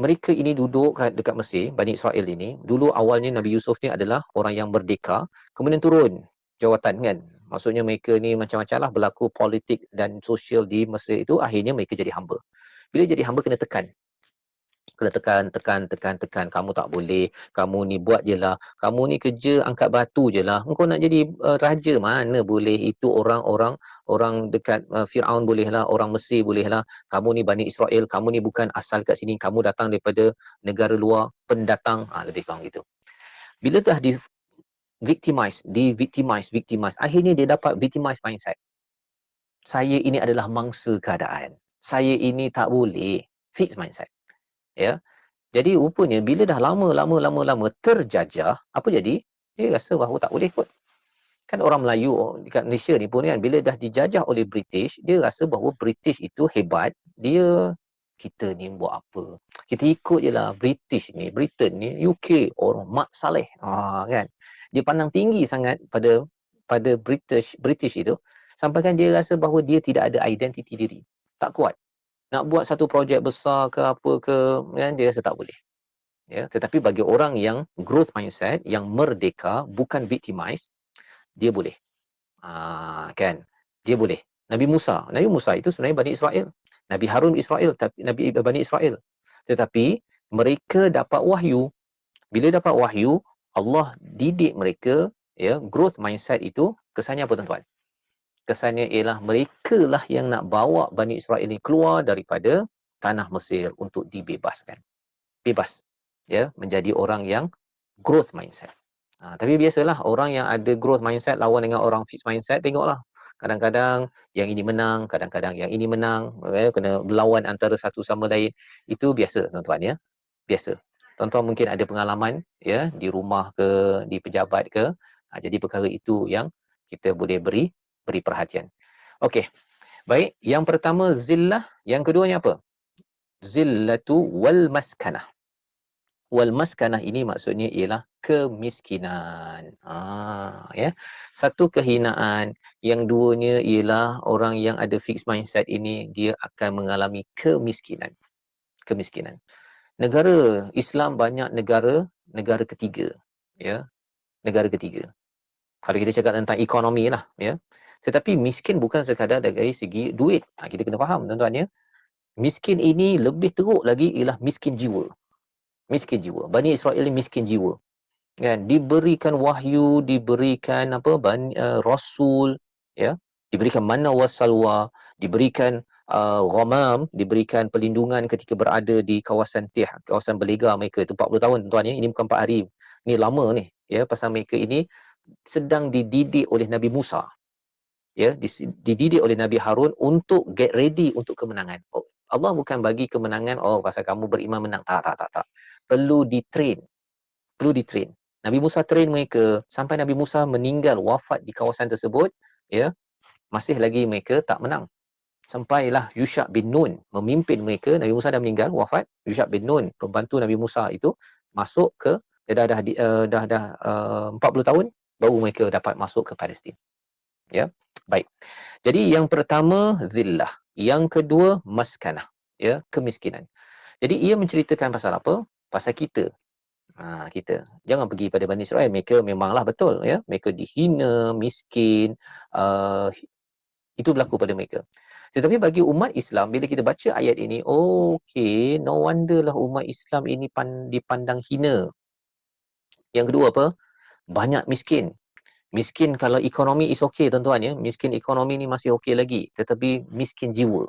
Mereka ini duduk dekat Mesir, Bani Israel ini. Dulu awalnya Nabi Yusuf ni adalah orang yang merdeka, kemudian turun jawatan, kan. Maksudnya mereka ni macam-macam lah berlaku politik dan sosial di Mesir itu, akhirnya mereka jadi hamba. Bila jadi hamba kena tekan. Kena tekan. Kamu tak boleh. Kamu ni buat je lah. Kamu ni kerja angkat batu je lah. Engkau nak jadi raja, mana boleh. Itu orang dekat Fir'aun boleh lah. Orang Mesir boleh lah. Kamu ni Bani Israel. Kamu ni bukan asal kat sini. Kamu datang daripada negara luar. Pendatang. Lebih kurang gitu. Bila dah victimize. Akhirnya dia dapat victimize mindset. Saya ini adalah mangsa keadaan. Saya ini tak boleh. Fixed mindset. Ya. Jadi rupanya bila dah lama terjajah, apa jadi? Dia rasa bahawa tak boleh kot. Kan orang Melayu dekat Malaysia ni pun kan, bila dah dijajah oleh British, dia rasa bahawa British itu hebat. Dia, kita ni buat apa? Kita ikut je lah British ni, Britain ni, UK, orang mak saleh. Kan? Dia pandang tinggi sangat pada British itu, sampaikan dia rasa bahawa dia tidak ada identiti diri. Tak kuat. Nak buat satu projek besar ke apa ke, kan, dia rasa tak boleh. Ya, tetapi bagi orang yang growth mindset, yang merdeka, bukan victimize, dia boleh. Kan? Dia boleh. Nabi Musa itu sebenarnya Bani Israel. Nabi Harun Israel, tapi Nabi Bani Israel. Tetapi mereka dapat wahyu. Bila dapat wahyu, Allah didik mereka, ya, growth mindset itu kesannya apa tuan-tuan? Kesannya ialah mereka lah yang nak bawa Bani Israel ini keluar daripada tanah Mesir untuk dibebaskan. Bebas. Ya, menjadi orang yang growth mindset. Tapi biasalah orang yang ada growth mindset lawan dengan orang fixed mindset, tengoklah. Kadang-kadang yang ini menang, kadang-kadang yang ini menang, kena berlawan antara satu sama lain. Itu biasa tuan-tuan ya. Biasa. Tuan-tuan mungkin ada pengalaman ya di rumah ke, di pejabat ke. Jadi perkara itu yang kita boleh beri perhatian. Okey. Baik, yang pertama zillah, yang keduanya apa? Zillatu wal maskanah. Wal maskanah ini maksudnya ialah kemiskinan. Ya. Satu kehinaan, yang duanya ialah orang yang ada fixed mindset ini dia akan mengalami kemiskinan. Kemiskinan. Negara Islam banyak negara ketiga, ya. Negara ketiga. Kalau kita cakap tentang ekonomi lah, ya. Tetapi miskin bukan sekadar dari segi duit. Kita kena faham tuan-tuan ya. Miskin ini lebih teruk lagi ialah miskin jiwa. Miskin jiwa. Bani Israel ini miskin jiwa. Kan, diberikan wahyu, diberikan rasul, ya, diberikan manna wassalwa, diberikan ghamam, diberikan perlindungan ketika berada di kawasan Tih, kawasan berlega mereka itu 40 tahun tuan ya. Ini bukan 4 hari, ni lama ni ya, pasal mereka ini sedang dididik oleh Nabi Musa, ya, dididik oleh Nabi Harun untuk get ready untuk kemenangan. Allah bukan bagi kemenangan pasal kamu beriman menang, tak. Perlu ditrain. Nabi Musa train mereka sampai Nabi Musa meninggal wafat di kawasan tersebut, ya, masih lagi mereka tak menang. Sampailah Yusha bin Nun memimpin mereka. Nabi Musa dah meninggal wafat, Yusha bin Nun pembantu Nabi Musa itu masuk ke dah 40 tahun baru mereka dapat masuk ke Palestin. Ya. Baik. Jadi yang pertama zillah, yang kedua maskanah, ya, kemiskinan. Jadi ia menceritakan pasal apa? Pasal kita. Kita jangan pergi pada Bani Israel, mereka memanglah betul ya, mereka dihina, miskin, uh, itu berlaku pada mereka. Tetapi bagi umat Islam, bila kita baca ayat ini, okey, no wonder lah umat Islam ini dipandang hina. Yang kedua apa? Banyak miskin. Miskin kalau ekonomi is okey tuan-tuan ya, miskin ekonomi ni masih okey lagi, tetapi miskin jiwa.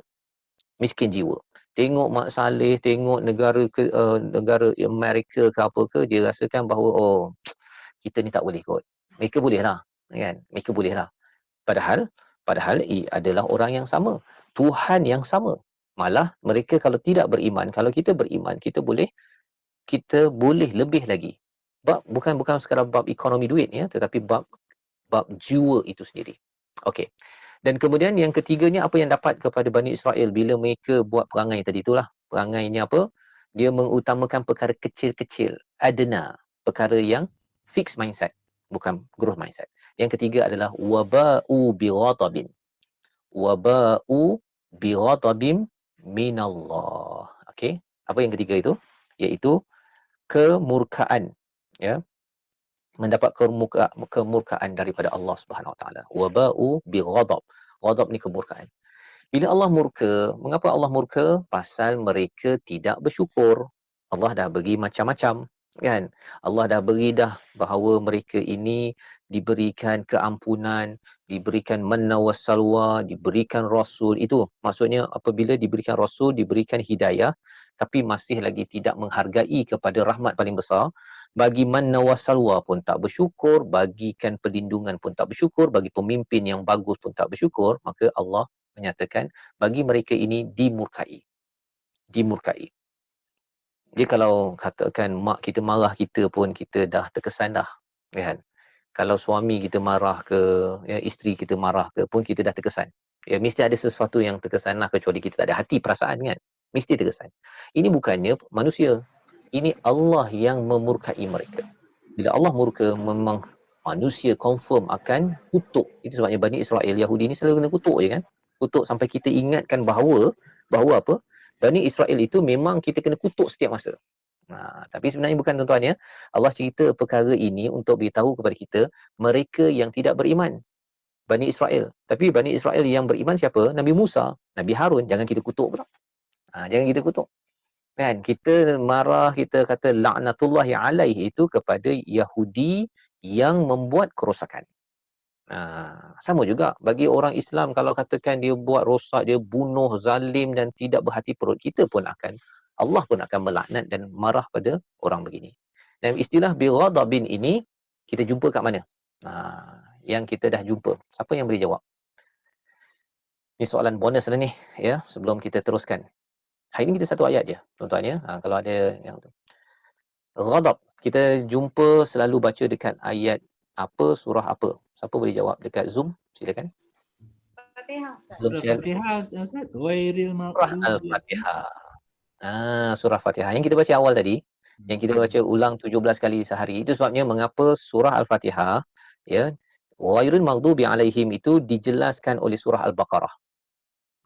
Miskin jiwa. Tengok Mak Saleh, tengok negara Amerika ke apa ke, dia rasakan bahawa kita ni tak boleh kot. Mereka boleh lah, kan? Mereka boleh lah. Padahal adalah orang yang sama. Tuhan yang sama. Malah mereka kalau tidak beriman, kalau kita beriman, kita boleh lebih lagi. Bukan sekadar bab ekonomi duit ya, tetapi bab jiwa itu sendiri. Okey. Dan kemudian yang ketiganya, apa yang dapat kepada Bani Israel bila mereka buat perangai tadi itulah. Perangainya apa? Dia mengutamakan perkara kecil-kecil, adna, perkara yang fixed mindset, bukan growth mindset. Yang ketiga adalah waba'u bighadabin. Waba'u bighadabin minallah. Okey. Apa yang ketiga itu? Iaitu kemurkaan, ya, mendapat kemurkaan daripada Allah Subhanahu Wa Taala. Waba'u bighadab. Ghadab ni kemurkaan. Bila Allah murka, mengapa Allah murka? Pasal mereka tidak bersyukur. Allah dah bagi macam-macam, kan? Allah dah beri dah bahawa mereka ini diberikan keampunan, diberikan manna wassalwa, diberikan rasul. Itu maksudnya apabila diberikan rasul, diberikan hidayah, tapi masih lagi tidak menghargai kepada rahmat paling besar, bagi manna wassalwa pun tak bersyukur, bagikan perlindungan pun tak bersyukur, bagi pemimpin yang bagus pun tak bersyukur, maka Allah menyatakan bagi mereka ini dimurkai. Dia kalau katakan mak kita marah kita pun kita dah terkesan dah, kan. Kalau suami kita marah ke, ya, isteri kita marah ke pun kita dah terkesan. Ya, mesti ada sesuatu yang terkesan lah, kecuali kita tak ada hati perasaan kan. Mesti terkesan. Ini bukannya manusia. Ini Allah yang memurkai mereka. Bila Allah murka, memang manusia confirm akan kutuk. Itu sebabnya Bani Israel, Yahudi ni selalu kena kutuk je kan. Kutuk sampai kita ingatkan bahawa apa? Bani Israel itu memang kita kena kutuk setiap masa. Tapi sebenarnya bukan, tuan-tuan ya. Allah cerita perkara ini untuk beritahu kepada kita, mereka yang tidak beriman, Bani Israel. Tapi Bani Israel yang beriman siapa? Nabi Musa, Nabi Harun. Jangan kita kutuk pula. Jangan kita kutuk. Kan? Kita marah, kita kata laknatullahi alaihi itu kepada Yahudi yang membuat kerosakan. Sama juga bagi orang Islam, kalau katakan dia buat rosak, dia bunuh, zalim dan tidak berhati perut, kita pun akan, Allah pun akan melaknat dan marah pada orang begini. Dan istilah bighadabin ini kita jumpa kat mana? Yang kita dah jumpa. Siapa yang boleh jawab? Ni soalan bonus lah ni, ya, sebelum kita teruskan. Hari ni kita satu ayat je, tuan-tuan ya. Kalau ada yang tu. Ghadab, kita jumpa selalu baca dekat ayat apa, surah apa? Siapa boleh jawab dekat Zoom? Silakan. Fatihah, Ustaz. Belum share. Al-Fatihah, Ustaz. Ghairil Surah maghdubi. Al-Fatihah. Surah Fatihah yang kita baca awal tadi, yang kita baca ulang 17 kali sehari. Itu sebabnya mengapa surah Al-Fatihah, ya, ghairil maghdubi alaihim itu dijelaskan oleh surah Al-Baqarah.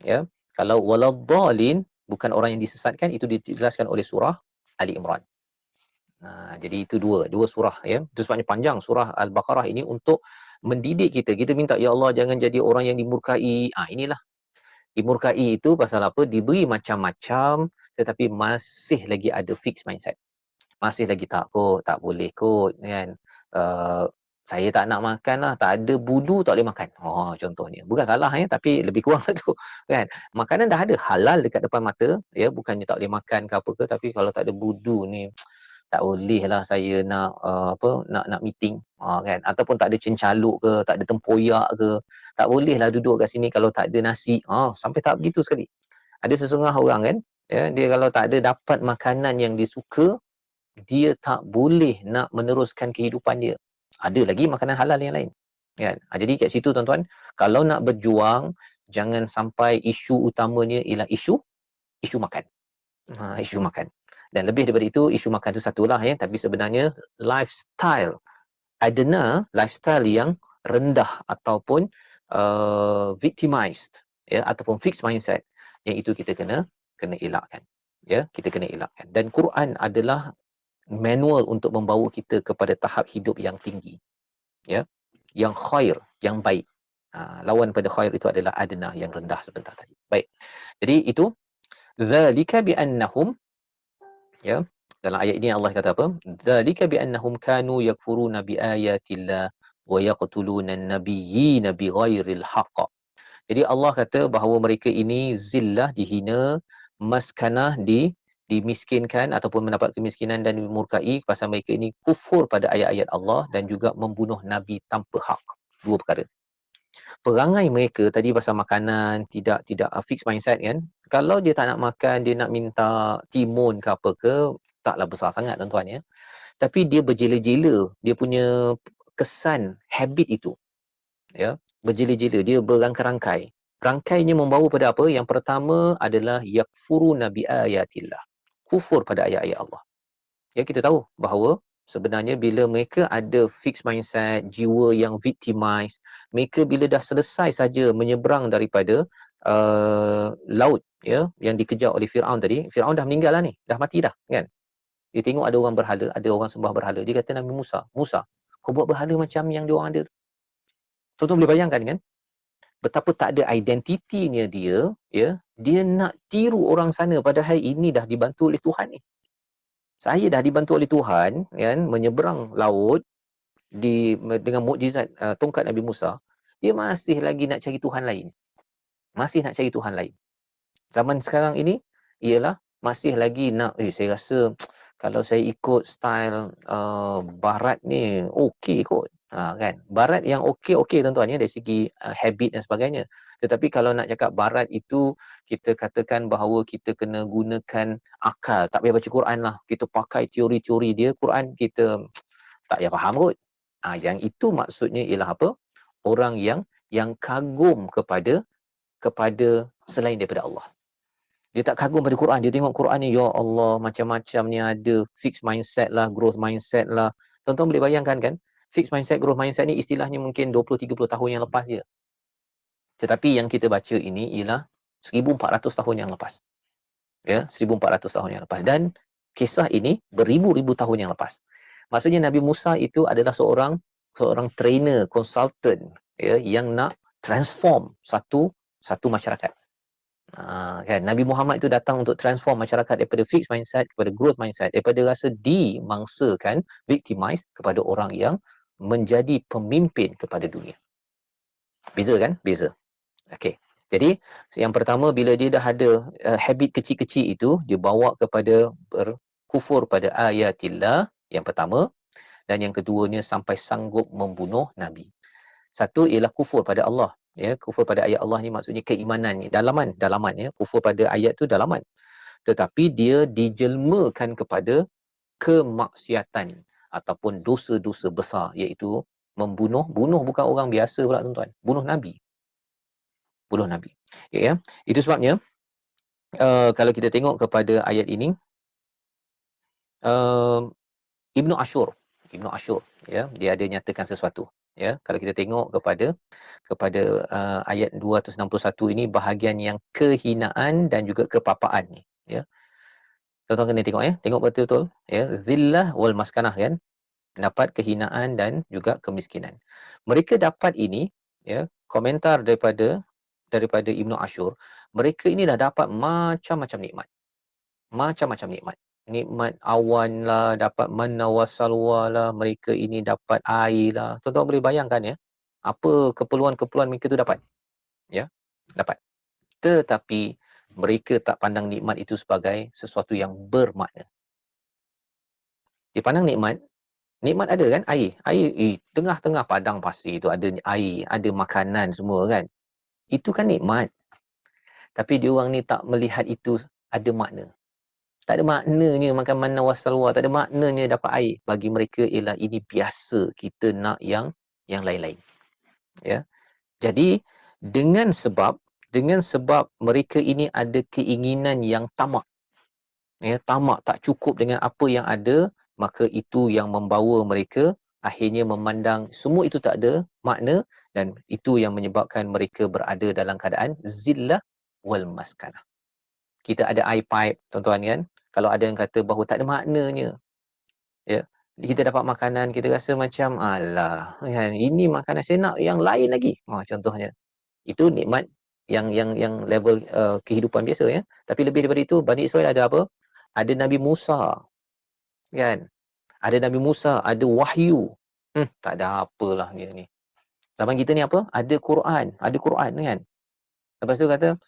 Ya. Kalau waladhdallin, bukan orang yang disesatkan, itu dijelaskan oleh surah Ali Imran. Jadi itu dua surah ya. Itu sebabnya panjang surah Al-Baqarah ini untuk mendidik kita. Kita minta, ya Allah jangan jadi orang yang dimurkai. Inilah dimurkai itu pasal apa? Diberi macam-macam tetapi masih lagi ada fixed mindset. Masih lagi tak kot, tak boleh kot kan. Saya tak nak makan lah, tak ada budu tak boleh makan. Contohnya. Bukan salah ya, tapi lebih kurang tu kan. Makanan dah ada halal dekat depan mata, ya, bukannya tak boleh makan ke apa ke, tapi kalau tak ada budu ni tak boleh lah saya nak nak meeting kan, ataupun tak ada cencaluk ke, tak ada tempoyak ke, tak boleh lah duduk kat sini kalau tak ada nasi, sampai tak begitu sekali. Ada sesetengah orang kan, ya, dia kalau tak ada dapat makanan yang dia suka, dia tak boleh nak meneruskan kehidupan dia. Ada lagi makanan halal yang lain kan. Jadi kat situ tuan-tuan, kalau nak berjuang, jangan sampai isu utamanya ialah isu makan. Isu makan. Dan lebih daripada itu, isu makan itu satulah ya, tapi sebenarnya lifestyle, lifestyle yang rendah ataupun victimized ya, ataupun fixed mindset, yang itu kita kena elakkan. Ya, kita kena elakkan. Dan Quran adalah manual untuk membawa kita kepada tahap hidup yang tinggi. Ya. Yang khair, yang baik. Lawan pada khair itu adalah adna, yang rendah sebentar tadi. Baik. Jadi itu zalika bi annahum, ya, dalam ayat ini Allah kata apa? Zalika bi annahum kanu yakfuruna bi ayatillah wa yaqtuluna an-nabiyyina bighairil haqq. Jadi Allah kata bahawa mereka ini zillah, dihina, maskanah, dimiskinkan ataupun mendapat kemiskinan dan dimurkai pasal mereka ini kufur pada ayat-ayat Allah dan juga membunuh nabi tanpa hak. Dua perkara. Perangai mereka tadi pasal makanan, tidak fixed mindset kan. Kalau dia tak nak makan, dia nak minta timun ke apa ke, taklah besar sangat tuan-tuan ya. Tapi dia berjela-jela, dia punya kesan, habit itu. Ya, berjela-jela, dia berangkai-rangkai. Rangkainya membawa pada apa? Yang pertama adalah yakfuruna bi ayatillah. Kufur pada ayat-ayat Allah. Ya, kita tahu bahawa sebenarnya bila mereka ada fixed mindset, jiwa yang victimized, mereka bila dah selesai saja menyeberang daripada laut ya, yang dikejar oleh Firaun tadi, Firaun dah meninggal lah ni, dah mati dah kan. Dia tengok ada orang berhala, ada orang sembah berhala, dia kata Nabi Musa, kau buat berhala macam yang dia orang ada. Tuan-tuan boleh bayangkan kan? Betapa tak ada identitinya dia, ya, dia nak tiru orang sana padahal ini dah dibantu oleh Tuhan ni. Saya dah dibantu oleh Tuhan kan, menyeberang laut dengan mukjizat tongkat Nabi Musa. Dia masih lagi nak cari Tuhan lain. Masih nak cari Tuhan lain. Zaman sekarang ini ialah masih lagi nak, saya rasa kalau saya ikut style barat ni okey kot. Kan? Barat yang okey-okey tuan-tuan ya dari segi habit dan sebagainya. Tetapi kalau nak cakap barat itu kita katakan bahawa kita kena gunakan akal, tak payah baca Quran lah. Kita pakai teori-teori dia, Quran kita tak payah faham kot. Yang itu maksudnya ialah apa? Orang yang kagum kepada selain daripada Allah. Dia tak kagum pada Quran, dia tengok Quran ni, ya Allah, macam-macam ni ada, fixed mindset lah, growth mindset lah. Tuan-tuan boleh bayangkan kan, fixed mindset, growth mindset ni istilahnya mungkin 20-30 tahun yang lepas je. Tetapi yang kita baca ini ialah 1400 tahun yang lepas. Ya, 1400 tahun yang lepas. Dan kisah ini beribu-ribu tahun yang lepas. Maksudnya Nabi Musa itu adalah seorang trainer, consultant, ya, yang nak transform satu masyarakat. Kan Nabi Muhammad itu datang untuk transform masyarakat daripada fixed mindset kepada growth mindset, daripada rasa dimangsakan, victimize, kepada orang yang menjadi pemimpin kepada dunia. Beza kan? Beza. Okey. Jadi yang pertama, bila dia dah ada habit kecil-kecil itu, dia bawa kepada berkufur pada ayatillah yang pertama, dan yang keduanya sampai sanggup membunuh Nabi. Satu ialah kufur pada Allah. Ya, kufur pada ayat Allah ni maksudnya keimanan ni, dalaman ya. Kufur pada ayat tu dalaman. Tetapi dia dijelmakan kepada kemaksiatan ataupun dosa-dosa besar, iaitu bunuh bukan orang biasa pula tuan-tuan, bunuh Nabi. Ya, itu sebabnya kalau kita tengok kepada ayat ini, Ibnu Ashur ya, dia ada nyatakan sesuatu. Ya, kalau kita tengok kepada ayat 261 ini, bahagian yang kehinaan dan juga kepapaan ni, ya. Tuan-tuan kena tengok ya, tengok betul-betul ya, zillah wal maskanah kan, dapat kehinaan dan juga kemiskinan. Mereka dapat ini, ya, komentar daripada Ibnu Ashur, mereka ini dah dapat macam-macam nikmat. Nikmat awan lah, dapat manna wasalwa lah, mereka ini dapat air lah. Tuan-tuan boleh bayangkan ya, apa keperluan-keperluan mereka tu dapat. Ya, dapat. Tetapi mereka tak pandang nikmat itu sebagai sesuatu yang bermakna. Dia pandang nikmat ada kan, air. Tengah-tengah padang pasir tu ada air, ada makanan semua kan. Itu kan nikmat. Tapi diorang ni tak melihat itu ada makna. Tak ada maknanya makan manna wasalwa, tak ada maknanya dapat air. Bagi mereka ialah ini biasa, kita nak yang lain-lain. Ya. Jadi dengan sebab mereka ini ada keinginan yang tamak. Ya, tamak, tak cukup dengan apa yang ada, maka itu yang membawa mereka akhirnya memandang semua itu tak ada makna, dan itu yang menyebabkan mereka berada dalam keadaan zillah wal maskanah. Kita ada air pipe, tuan-tuan kan. Kalau ada yang kata bahawa tak ada maknanya, ya, kita dapat makanan, kita rasa macam alah kan, ini makanan saya nak yang lain lagi. Contohnya itu nikmat yang level kehidupan biasa ya. Tapi lebih daripada itu, Bani Israel ada apa? Ada Nabi Musa kan, ada Nabi Musa, ada wahyu. Tak ada apalah dia ni. Zaman kita ni apa? Ada Quran kan. Lepas tu kata,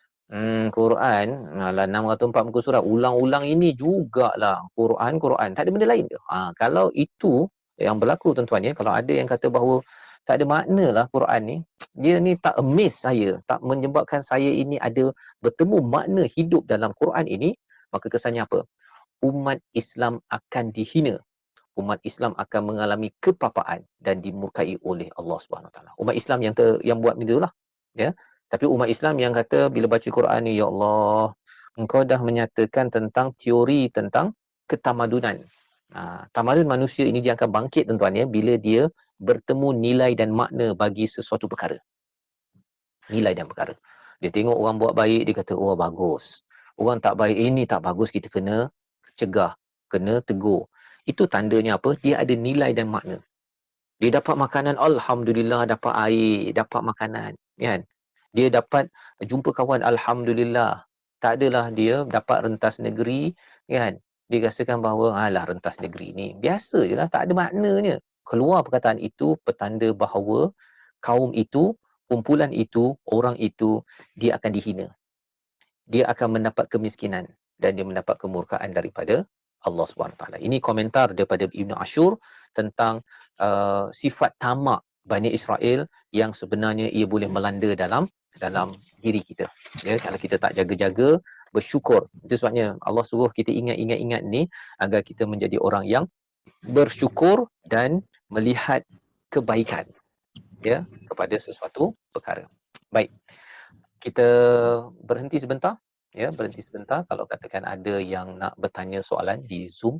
Quran, alah 604 muka surat, ulang-ulang ini jugalah Quran. Tak ada benda lain ke? Kalau itu yang berlaku tuan-tuan ya, kalau ada yang kata bahawa tak ada makna lah Quran ni, dia ni tak amaze saya, tak menyebabkan saya ini ada bertemu makna hidup dalam Quran ini, maka kesannya apa? Umat Islam akan dihina. Umat Islam akan mengalami kepapaan dan dimurkai oleh Allah Subhanahu Wa Taala. Umat Islam yang buat benda itulah, ya. Tapi umat Islam yang kata bila baca Quran ni, ya Allah, engkau dah menyatakan tentang teori tentang ketamadunan. Tamadun manusia ini dia akan bangkit tuan-tuan ya, bila dia bertemu nilai dan makna bagi sesuatu perkara. Nilai dan perkara. Dia tengok orang buat baik, dia kata, oh bagus. Orang tak baik, ini tak bagus, kita kena cegah, kena tegur. Itu tandanya apa? Dia ada nilai dan makna. Dia dapat makanan, alhamdulillah, dapat air, dapat makanan, kan? Dia dapat jumpa kawan, alhamdulillah. Tak adalah dia dapat rentas negeri, kan? Dia rasakan bahawa alah rentas negeri ni biasa je lah, tak ada maknanya. Keluar perkataan itu petanda bahawa kaum itu, kumpulan itu, orang itu, dia akan dihina. Dia akan mendapat kemiskinan dan dia mendapat kemurkaan daripada Allah Subhanahu Taala. Ini komentar daripada Ibnu Ashur tentang sifat tamak Bani Israel yang sebenarnya ia boleh melanda dalam diri kita. Ya, kalau kita tak jaga-jaga, bersyukur. Itu sebabnya Allah suruh kita ingat ni agar kita menjadi orang yang bersyukur dan melihat kebaikan, ya, kepada sesuatu perkara. Baik. Kita berhenti sebentar, ya, berhenti sebentar. Kalau katakan ada yang nak bertanya soalan di Zoom,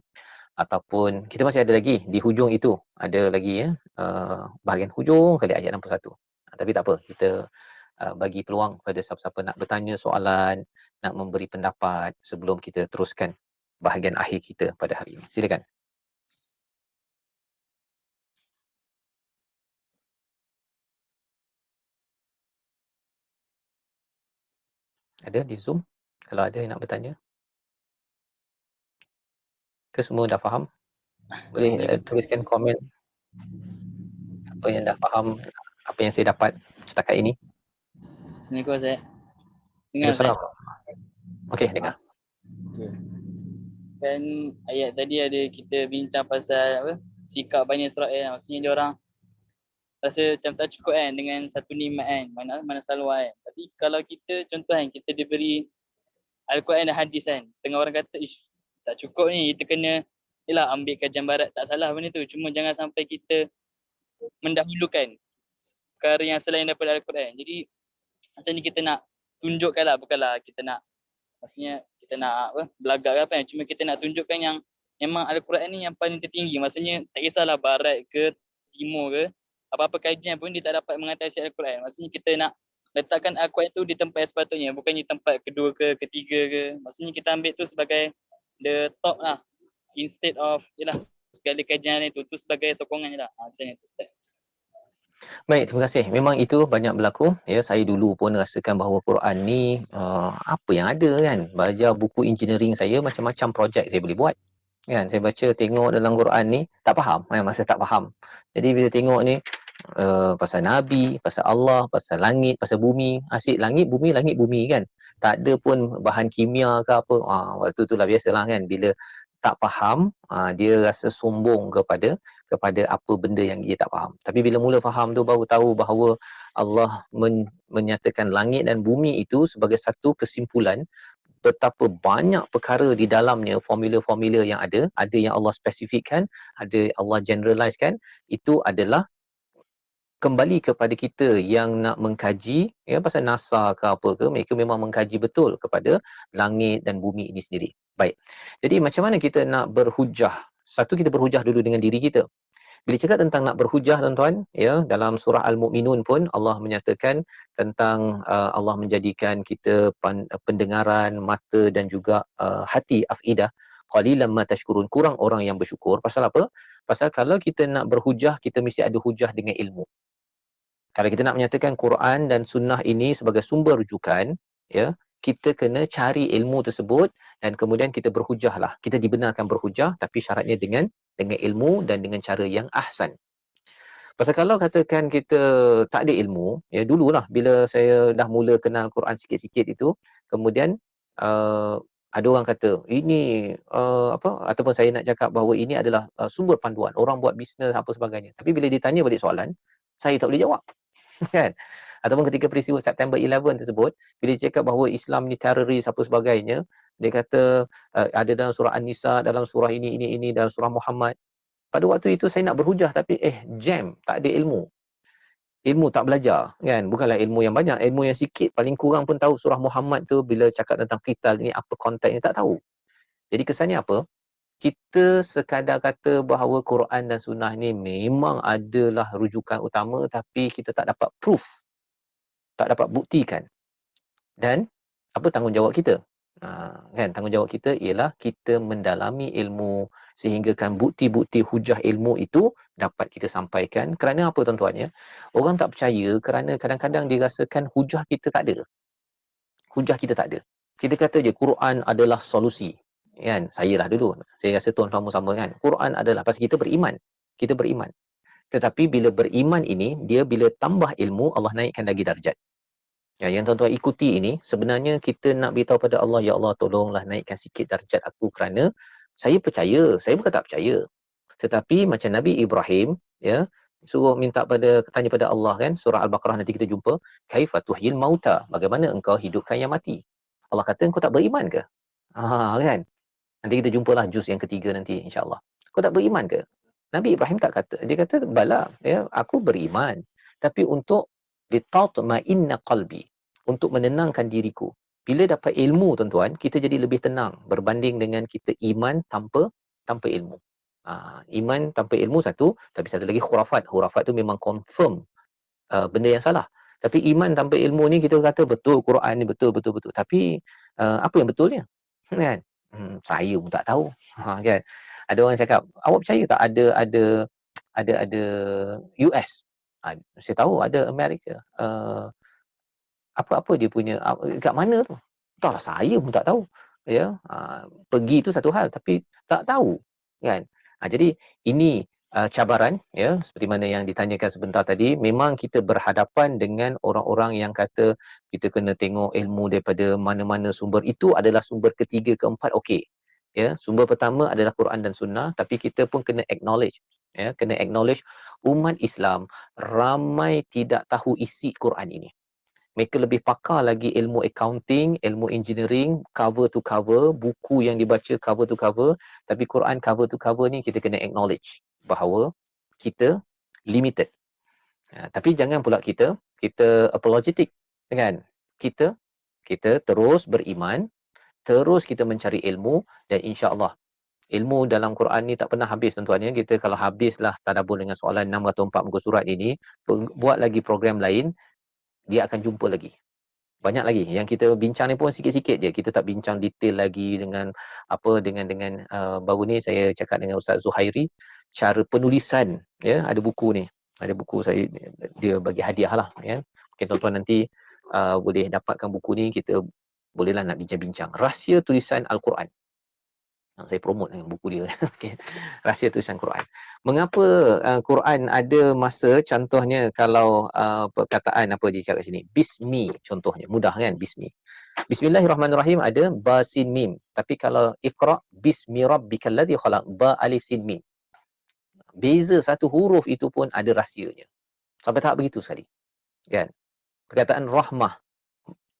ataupun kita masih ada lagi di hujung itu, ada lagi, ya, bahagian hujung kali ayat 61. Tapi tak apa, kita bagi peluang kepada siapa-siapa nak bertanya soalan, nak memberi pendapat sebelum kita teruskan bahagian akhir kita pada hari ini. Silakan. Ada di Zoom? Kalau ada yang nak bertanya? Ke semua dah faham? Boleh tuliskan komen apa yang dah faham, apa yang saya dapat setakat ini. Assalamualaikum Ustaz. Dengar Ustaz? Okey, dengar. Okay. Kan ayat tadi ada kita bincang pasal apa? Sikap Bani Israel. Maksudnya dia orang rasa macam tak cukup kan dengan satu nikmat kan. Mana salwa kan. Tapi kalau kita contoh kan kita diberi Al-Quran dan hadis kan. Setengah orang kata ish tak cukup ni, kita kena yelah ambil kajian barat, tak salah benda tu. Cuma jangan sampai kita mendahulukan perkara yang selain daripada Al-Quran. Jadi macam ni kita nak tunjukkan lah, bukanlah kita nak maksudnya kita nak apa, belagak ke apa kan. Cuma kita nak tunjukkan yang memang Al-Quran ni yang paling tertinggi. Maksudnya tak kisahlah barat ke timur ke, apa-apa kajian pun dia tak dapat mengatasi Al-Quran. Maksudnya kita nak letakkan Al-Quran tu di tempat yang sepatutnya, bukannya tempat kedua ke ketiga ke. Maksudnya kita ambil tu sebagai the top lah, instead of yelah segala kajian itu tu sebagai sokongan je lah. Macam ni tu Ustaz. Baik, terima kasih. Memang itu banyak berlaku. Ya, saya dulu pun rasakan bahawa Quran ni apa yang ada kan. Belajar buku engineering saya, macam-macam projek saya boleh buat. Kan, saya baca tengok dalam Quran ni tak faham, kan, masa tak faham. Jadi bila tengok ni pasal Nabi, pasal Allah, pasal langit, pasal bumi. Asyik langit bumi kan. Tak ada pun bahan kimia ke apa. Waktu tu lah biasalah kan. Bila tak faham, dia rasa sombong kepada apa benda yang dia tak faham. Tapi bila mula faham tu baru tahu bahawa Allah menyatakan langit dan bumi itu sebagai satu kesimpulan betapa banyak perkara di dalamnya, formula-formula yang ada yang Allah spesifikkan, ada Allah generalizekan. Itu adalah kembali kepada kita yang nak mengkaji, ya, pasal NASA ke apa ke, mereka memang mengkaji betul kepada langit dan bumi ini sendiri. Baik. Jadi macam mana kita nak berhujah? Satu, kita berhujah dulu dengan diri kita. Bila cakap tentang nak berhujah, tuan-tuan, ya, dalam surah Al-Mu'minun pun Allah menyatakan tentang Allah menjadikan kita pendengaran, mata dan juga hati, afidah, qalilan ma tashkurun, kurang orang yang bersyukur. Pasal apa? Pasal kalau kita nak berhujah, kita mesti ada hujah dengan ilmu. Kalau kita nak menyatakan Quran dan sunnah ini sebagai sumber rujukan, ya, kita kena cari ilmu tersebut dan kemudian kita berhujah lah. Kita dibenarkan berhujah, tapi syaratnya dengan ilmu dan dengan cara yang ahsan. Pasal kalau katakan kita tak ada ilmu, ya, dululah bila saya dah mula kenal Quran sikit-sikit itu, kemudian ada orang kata ini apa, ataupun saya nak cakap bahawa ini adalah sumber panduan orang buat bisnes apa sebagainya. Tapi bila ditanya balik soalan, saya tak boleh jawab. Kan? Ataupun ketika peristiwa September 11 tersebut, bila dia cakap bahawa Islam ni teroris apa sebagainya, dia kata ada dalam surah An-Nisa, dalam surah ini, dalam surah Muhammad. Pada waktu itu saya nak berhujah tapi jam, tak ada ilmu. Ilmu tak belajar, kan? Bukanlah ilmu yang banyak, ilmu yang sikit, paling kurang pun tahu surah Muhammad tu bila cakap tentang qital ni apa konteksnya, tak tahu. Jadi kesannya apa? Kita sekadar kata bahawa Quran dan sunnah ni memang adalah rujukan utama, tapi kita tak dapat proof, tak dapat buktikan. Dan apa tanggungjawab kita? Kan, tanggungjawab kita ialah kita mendalami ilmu sehinggakan bukti-bukti hujah ilmu itu dapat kita sampaikan. Kerana apa, tuan-tuan, ya? Orang tak percaya kerana kadang-kadang dirasakan hujah kita tak ada. Hujah kita tak ada. Kita kata je Quran adalah solusi. Kan, saya lah dulu, saya rasa tuan-tuan pun sama kan, Quran adalah pasal kita beriman, tetapi bila beriman ini, dia bila tambah ilmu, Allah naikkan lagi darjat. Ya, yang tuan-tuan ikuti ini, sebenarnya kita nak beritahu pada Allah, ya Allah tolonglah naikkan sikit darjat aku kerana Saya percaya, saya bukan tak percaya. Tetapi macam Nabi Ibrahim, ya, suruh tanya pada Allah kan, surah Al-Baqarah nanti kita jumpa, kaifa tuhyil mauta, bagaimana engkau hidupkan yang mati. Allah kata, engkau tak beriman ke? Kan? Nanti kita jumpalah juz yang ketiga nanti insya-Allah. Kau tak beriman ke? Nabi Ibrahim tak kata, dia kata bala, ya, aku beriman. Tapi untuk litatma'inna qalbi, untuk menenangkan diriku. Bila dapat ilmu tuan-tuan, kita jadi lebih tenang berbanding dengan kita iman tanpa ilmu. Iman tanpa ilmu satu, tapi satu lagi khurafat. Khurafat tu memang confirm benda yang salah. Tapi iman tanpa ilmu ni kita kata betul Quran ni betul. Tapi apa yang betulnya? Kan? Saya pun tak tahu. Kan? Ada orang cakap, awak percaya tak ada US? Saya tahu ada Amerika. Apa dia punya kat mana tu? Entahlah, saya pun tak tahu. Ya, pergi tu satu hal tapi tak tahu, kan? Jadi ini cabaran, ya, seperti mana yang ditanyakan sebentar tadi, memang kita berhadapan dengan orang-orang yang kata kita kena tengok ilmu daripada mana-mana sumber. Itu adalah sumber ketiga, keempat, okey. Ya, sumber pertama adalah Quran dan Sunnah, tapi kita pun kena acknowledge, ya, kena acknowledge umat Islam ramai tidak tahu isi Quran ini. Mereka lebih pakar lagi ilmu accounting, ilmu engineering, cover to cover, buku yang dibaca cover to cover, tapi Quran cover to cover ni kita kena acknowledge bahawa kita limited. Tapi jangan pula kita apologetic, kan? Kita terus beriman, terus kita mencari ilmu, dan insya-Allah ilmu dalam Quran ni tak pernah habis tuan-tuan, ya. Kita kalau habislah tadabbur dengan soalan 6 atau 4 muka surat ini, buat lagi program lain, dia akan jumpa lagi. Banyak lagi yang kita bincang ni pun sikit-sikit je. Kita tak bincang detail lagi dengan baru ni saya cakap dengan Ustaz Zuhairi cara penulisan, ya, ada buku ni. Ada buku saya, dia bagi hadiah lah, ya. Mungkin tuan-tuan nanti boleh dapatkan buku ni, kita bolehlah nak bincang-bincang rahsia tulisan Al-Quran. Saya promote dengan buku dia. Okay. Rahsia tulisan Quran. Mengapa Quran ada masa, contohnya kalau perkataan apa dia cakap kat sini, bismi contohnya, mudah kan, bismi. Bismillahirrahmanirrahim ada ba sin mim. Tapi kalau iqra bismi rabbikal ladzi khalaq, ba alif sin mim. Beza satu huruf itu pun ada rahsianya. Sampai tahap begitu sekali. Kan? Perkataan rahmah,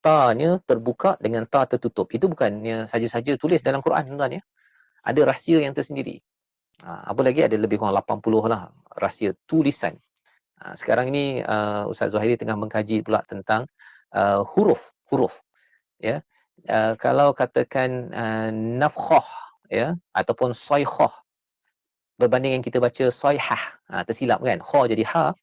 ta-nya terbuka dengan ta tertutup. Itu bukannya saja-saja tulis dalam Quran, tuan-tuan, ya. Ada rahsia yang tersendiri. Apa lagi, ada lebih kurang 80 lah rahsia tulisan. Sekarang ini Ustaz Zuhairi tengah mengkaji pula tentang huruf, ya. Kalau katakan nafkhah, ya, ataupun saykhah, berbanding yang kita baca sayhah, tersilap kan, kha jadi ha,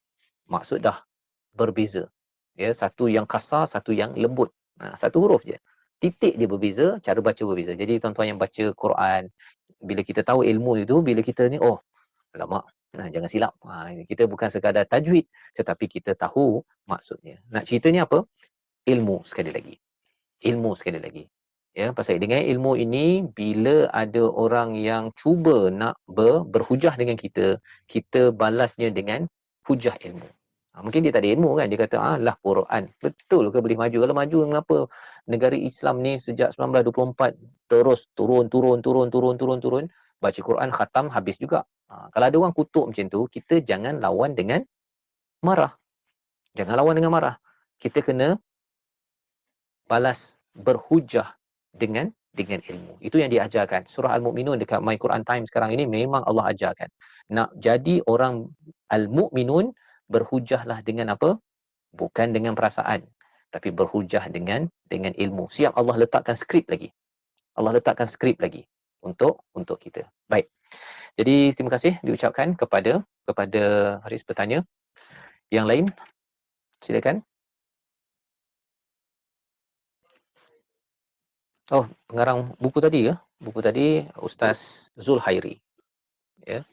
maksud dah berbeza, ya. Satu yang kasar, satu yang lembut, satu huruf je, titik dia berbeza, cara baca berbeza. Jadi tuan-tuan yang baca Quran, bila kita tahu ilmu itu, bila kita ni, oh alamak, jangan silap. Kita bukan sekadar tajwid, tetapi kita tahu maksudnya. Nak ceritanya apa? Ilmu sekali lagi. Ilmu sekali lagi. Ya, pasal dengan ilmu ini, bila ada orang yang cuba nak berhujah dengan kita, kita balasnya dengan hujah ilmu. Mungkin dia tak ada ilmu kan, dia kata lah Quran betul ke boleh maju? Kalau maju, mengapa negara Islam ni sejak 1924 terus turun, baca Quran khatam habis juga. Kalau ada orang kutuk macam tu, kita jangan lawan dengan marah. Kita kena balas berhujah dengan ilmu. Itu yang diajarkan. Surah Al-Mu'minun dekat My Quran Time sekarang ini memang Allah ajarkan. Nak jadi orang Al-Mu'minun, berhujahlah dengan apa? Bukan dengan perasaan, tapi berhujah dengan ilmu. Siap Allah letakkan skrip lagi. Untuk kita. Baik. Jadi terima kasih diucapkan kepada Haris bertanya. Yang lain silakan. Oh, pengarang buku tadi ke? Buku tadi Ustaz Zulhairi. Ya.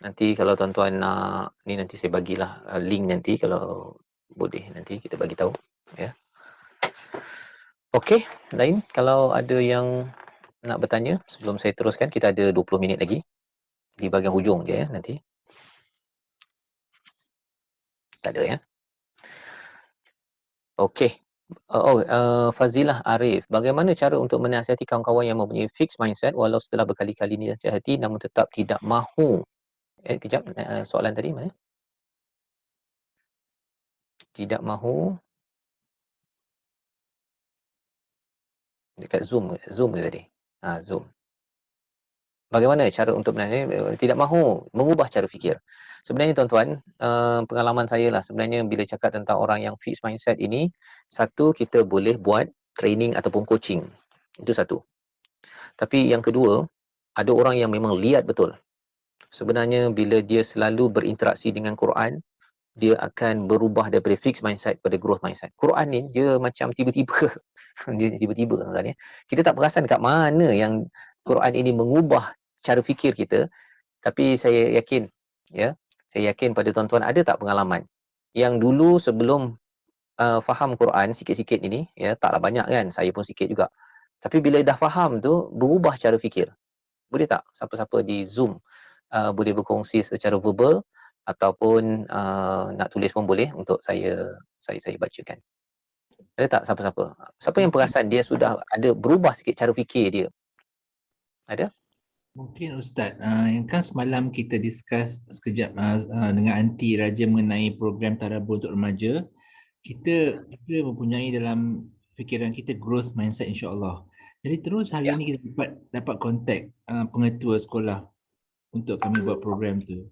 Nanti kalau tuan-tuan nak ni, nanti saya bagilah link nanti, kalau boleh nanti kita bagi tahu, ya. Okey, lain kalau ada yang nak bertanya sebelum saya teruskan, kita ada 20 minit lagi di bahagian hujung je, ya, nanti. Tak ada, ya. Okey, Fazilah Arif, bagaimana cara untuk menasihati kawan-kawan yang mempunyai fixed mindset walau setelah berkali-kali dinasihati namun tetap tidak mahu? Kejap, soalan tadi mana? Tidak mahu dekat Zoom ke tadi? Zoom. Bagaimana cara untuk tidak mahu mengubah cara fikir? Sebenarnya tuan-tuan, pengalaman saya lah sebenarnya bila cakap tentang orang yang fixed mindset ini, satu, kita boleh buat training ataupun coaching. Itu satu. Tapi yang kedua, ada orang yang memang lihat betul. Sebenarnya bila dia selalu berinteraksi dengan Quran, dia akan berubah daripada fixed mindset pada growth mindset. Quran ni dia macam tiba-tiba dia tiba-tiba kan ya. Kita tak perasan dekat mana yang Quran ini mengubah cara fikir kita, tapi saya yakin ya, saya yakin pada tuan-tuan ada tak pengalaman yang dulu sebelum faham Quran sikit-sikit ini ya, taklah banyak kan, saya pun sikit juga. Tapi bila dah faham tu berubah cara fikir. Boleh tak siapa-siapa di Zoom boleh berkongsi secara verbal ataupun nak tulis pun boleh untuk saya bacakan. Ada tak siapa-siapa? Siapa yang perasan dia sudah ada berubah sikit cara fikir dia? Ada? Mungkin Ustaz, yang kan semalam kita discuss sekejap dengan Aunty Raja mengenai program Tadabbur untuk remaja. Kita mempunyai dalam fikiran kita growth mindset, insya-Allah. Jadi terus hari ini kita dapat kontak pengetua sekolah untuk kami buat program tu.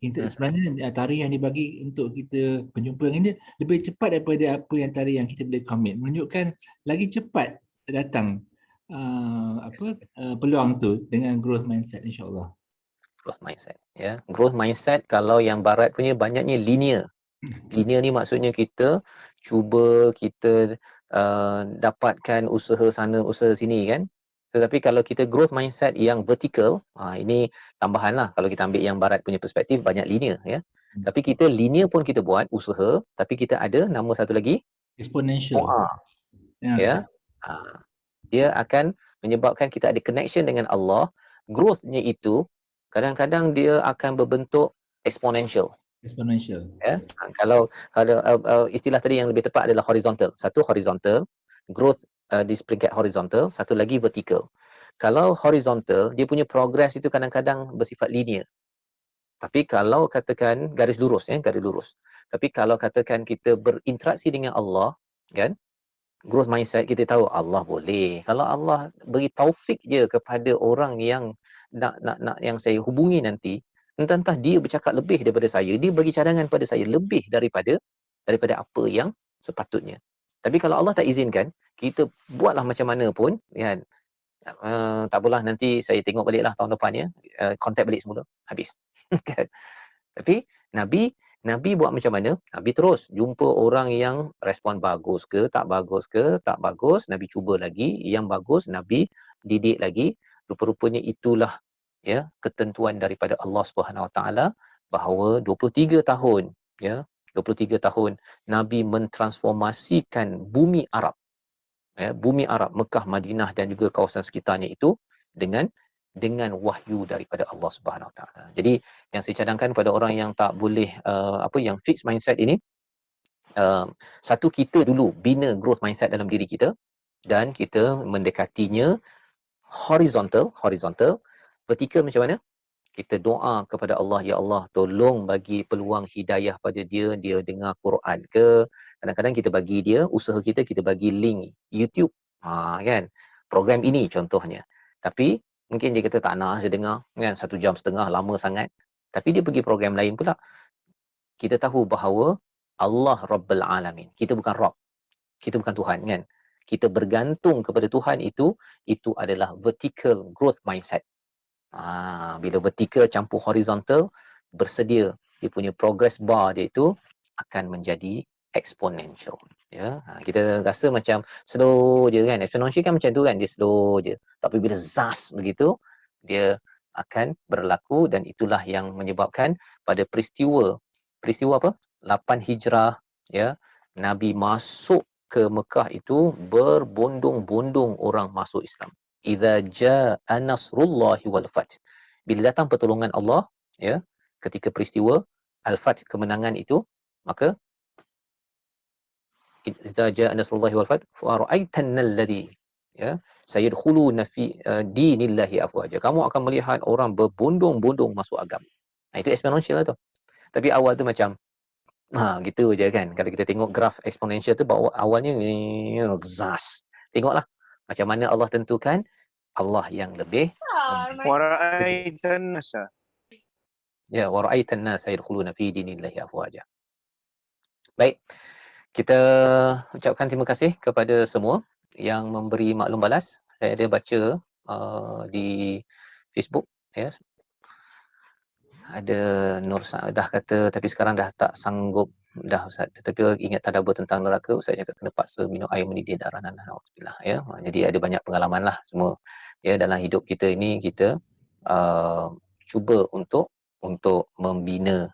Kita sebenarnya tarikh yang dibagi untuk kita berjumpa dengan dia lebih cepat daripada apa yang tarikh yang kita boleh commit, menunjukkan lagi cepat datang peluang tu dengan growth mindset, insya-Allah. Growth mindset ya. Growth mindset kalau yang barat punya banyaknya linear. Linear ni maksudnya kita cuba kita dapatkan usaha sana usaha sini kan. Tetapi kalau kita growth mindset yang vertical, ini tambahan lah kalau kita ambil yang barat punya perspektif, banyak linear ya. Tapi kita linear pun kita buat usaha, tapi kita ada nama satu lagi Exponential. doa ya. Dia akan menyebabkan kita ada connection dengan Allah. Growth-nya itu kadang-kadang dia akan berbentuk exponential. Ya. Kalau istilah tadi yang lebih tepat adalah horizontal. Satu horizontal, growth di peringkat horizontal, satu lagi vertical. Kalau horizontal, dia punya progress itu kadang-kadang bersifat linear. Tapi kalau katakan garis lurus ya, garis lurus. Tapi kalau katakan kita berinteraksi dengan Allah, kan? Growth mindset kita tahu Allah boleh. Kalau Allah beri taufik je kepada orang yang nak yang saya hubungi nanti, entah dia bercakap lebih daripada saya, dia bagi cadangan pada saya lebih daripada apa yang sepatutnya. Tapi kalau Allah tak izinkan, kita buatlah macam mana pun, kan? Tak apalah, nanti saya tengok baliklah tahun depan ya, contact balik semula, habis. Tapi Nabi buat macam mana? Nabi terus jumpa orang yang respon bagus ke, tak bagus ke, tak bagus, Nabi cuba lagi, yang bagus Nabi didik lagi. Rupa-rupanya itulah ya ketentuan daripada Allah Subhanahu Wa Taala bahawa 23 tahun ya, 23 tahun Nabi mentransformasikan bumi Arab. Ya, bumi Arab, Mekah, Madinah dan juga kawasan sekitarnya itu dengan wahyu daripada Allah Subhanahu Wa Taala. Jadi yang saya cadangkan pada orang yang tak boleh yang fixed mindset ini, satu, kita dulu bina growth mindset dalam diri kita dan kita mendekatinya horizontal. Vertical macam mana? Kita doa kepada Allah, ya Allah tolong bagi peluang hidayah pada dia dengar Quran ke. Kadang-kadang kita bagi dia, usaha kita bagi link YouTube, kan, program ini contohnya. Tapi mungkin dia kata tak nak saya dengar kan, 1 jam setengah lama sangat. Tapi dia pergi program lain pula. Kita tahu bahawa Allah Rabbul Alamin. Kita bukan Rabb. Kita bukan Tuhan kan. Kita bergantung kepada Tuhan itu adalah vertical growth mindset. Bila vertical campur horizontal, bersedia dia punya progress bar dia itu akan menjadi exponential ya. Kita rasa macam slow je kan, exponential kan macam tu kan, dia slow je, tapi bila zas begitu dia akan berlaku. Dan itulah yang menyebabkan pada peristiwa apa 8 Hijrah ya, Nabi masuk ke Mekah itu berbondong-bondong orang masuk Islam. Idza jaa nasrullahi wal fath. Bila datang pertolongan Allah ya, ketika peristiwa al-fath, kemenangan itu, maka idza jaa nasrullahi wal fath wa ra'aitan alladhi ya sayadkhuluna fi dinillahi afwaja. Kamu akan melihat orang berbondong-bondong masuk agama. Itu exponential lah tu. Tapi awal tu macam gitu je kan. Kalau kita tengok graf exponential tu bahawa awalnya zas. Tengoklah macam mana Allah tentukan Allah yang lebih Waraitan nasa. ya wa ra'aitan nas yadkhuluna fi dinillahi afwaja. Baik. Kita ucapkan terima kasih kepada semua yang memberi maklum balas. Saya ada baca di Facebook ya. Ada Nur Saadah kata tapi sekarang dah tak sanggup dah Ustaz. Tetapi ingat tadabbur tentang neraka, Ustaz cakap kena paksa minum air mendidih darah nan nauzubillah ya. Jadi ada banyak pengalaman lah semua. Ya dalam hidup kita ini kita cuba untuk membina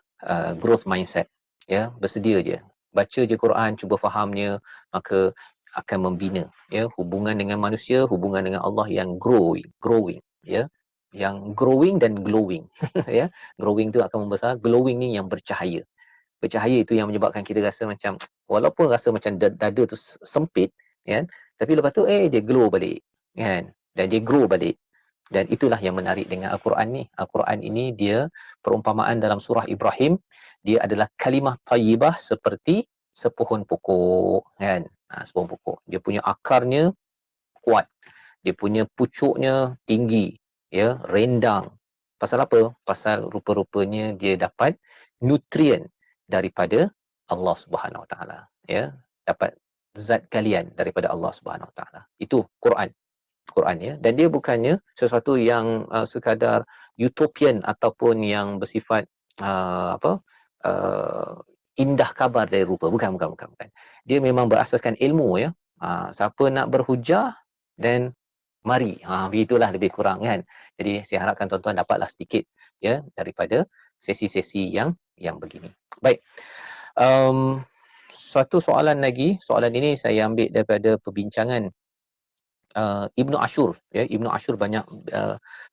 growth mindset ya, bersedia je. Baca je Quran, cuba fahamnya, maka akan membina ya hubungan dengan manusia, hubungan dengan Allah yang growing ya. Yang growing dan glowing ya. Growing tu akan membesar, glowing ni yang bercahaya. Bercahaya itu yang menyebabkan kita rasa macam walaupun rasa macam dada tu sempit kan, tapi lepas tu dia glow balik kan, dan dia grow balik. Dan itulah yang menarik dengan Al-Quran ni. Al-Quran ini dia perumpamaan dalam surah Ibrahim, dia adalah kalimah thayyibah seperti sepohon pokok kan. Sepohon pokok. Dia punya akarnya kuat. Dia punya pucuknya tinggi, ya, rendang. Pasal apa? Pasal rupa-rupanya dia dapat nutrien daripada Allah Subhanahu Wa Taala, ya. Dapat zat kalian daripada Allah Subhanahu Wa Taala. Itu Quran ya, dan dia bukannya sesuatu yang sekadar utopian ataupun yang bersifat indah kabar dari rupa, bukan. Dia memang berasaskan ilmu ya. Siapa nak berhujah dan mari, begitulah lebih kurang kan. Jadi saya harapkan tuan-tuan dapatlah sedikit ya daripada sesi-sesi yang begini. Baik. Satu soalan lagi, soalan ini saya ambil daripada perbincangan Ibnu Ashur ya. Ibnu Ashur banyak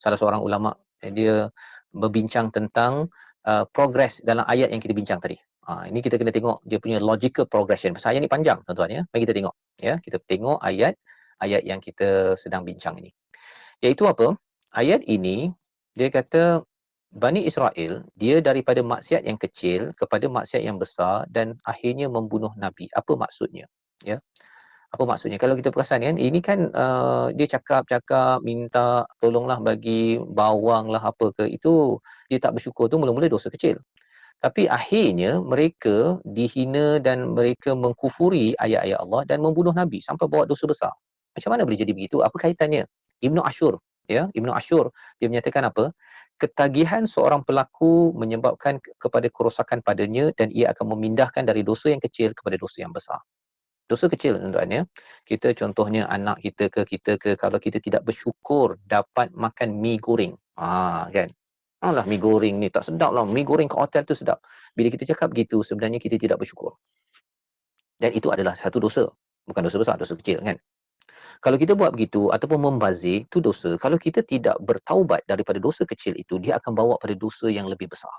salah seorang ulama, dia berbincang tentang progress dalam ayat yang kita bincang tadi. Ini kita kena tengok dia punya logical progression. Pasal ayat ni panjang tuan-tuan ya. Mari kita tengok ya. Kita tengok ayat yang kita sedang bincang ini. Iaitu apa? Ayat ini dia kata Bani Israel dia daripada maksiat yang kecil kepada maksiat yang besar dan akhirnya membunuh nabi. Apa maksudnya? Ya. Apa maksudnya? Kalau kita perasan kan, ini kan dia cakap minta tolonglah bagi bawang lah apa ke, itu dia tak bersyukur tu mula-mula dosa kecil. Tapi akhirnya mereka dihina dan mereka mengkufuri ayat-ayat Allah dan membunuh Nabi sampai bawa dosa besar. Macam mana boleh jadi begitu? Apa kaitannya? Ibnu Ashur, ya, Ibnu Ashur dia menyatakan apa? Ketagihan seorang pelaku menyebabkan kepada kerosakan padanya dan ia akan memindahkan dari dosa yang kecil kepada dosa yang besar. Dosa kecil tuan-tuan ya. Kita contohnya anak kita ke kalau kita tidak bersyukur dapat makan mi goreng. Kan. Alah mi goreng ni tak sedap lah. Mi goreng kat hotel tu sedap. Bila kita cakap gitu sebenarnya kita tidak bersyukur. Dan itu adalah satu dosa. Bukan dosa besar, dosa kecil kan. Kalau kita buat begitu ataupun membazir, itu dosa. Kalau kita tidak bertaubat daripada dosa kecil itu, dia akan bawa pada dosa yang lebih besar.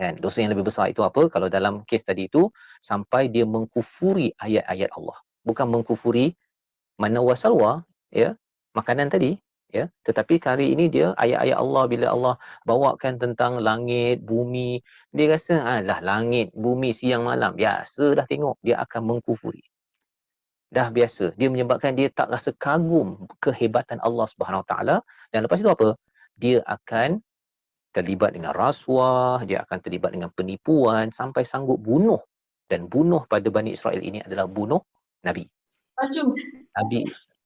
Kan, dosa yang lebih besar itu apa? Kalau dalam kes tadi itu sampai dia mengkufuri ayat-ayat Allah, bukan mengkufuri mana wasalwa ya, makanan tadi ya, tetapi kali ini dia ayat-ayat Allah. Bila Allah bawakan tentang langit, bumi, dia rasa alah langit, bumi siang malam biasa dah tengok, dia akan mengkufuri. Dah biasa, dia menyebabkan dia tak rasa kagum kehebatan Allah Subhanahu Wa Taala, dan lepas itu apa? Dia akan terlibat dengan rasuah, dia akan terlibat dengan penipuan sampai sanggup bunuh. Dan bunuh pada Bani Israel ini adalah bunuh Nabi.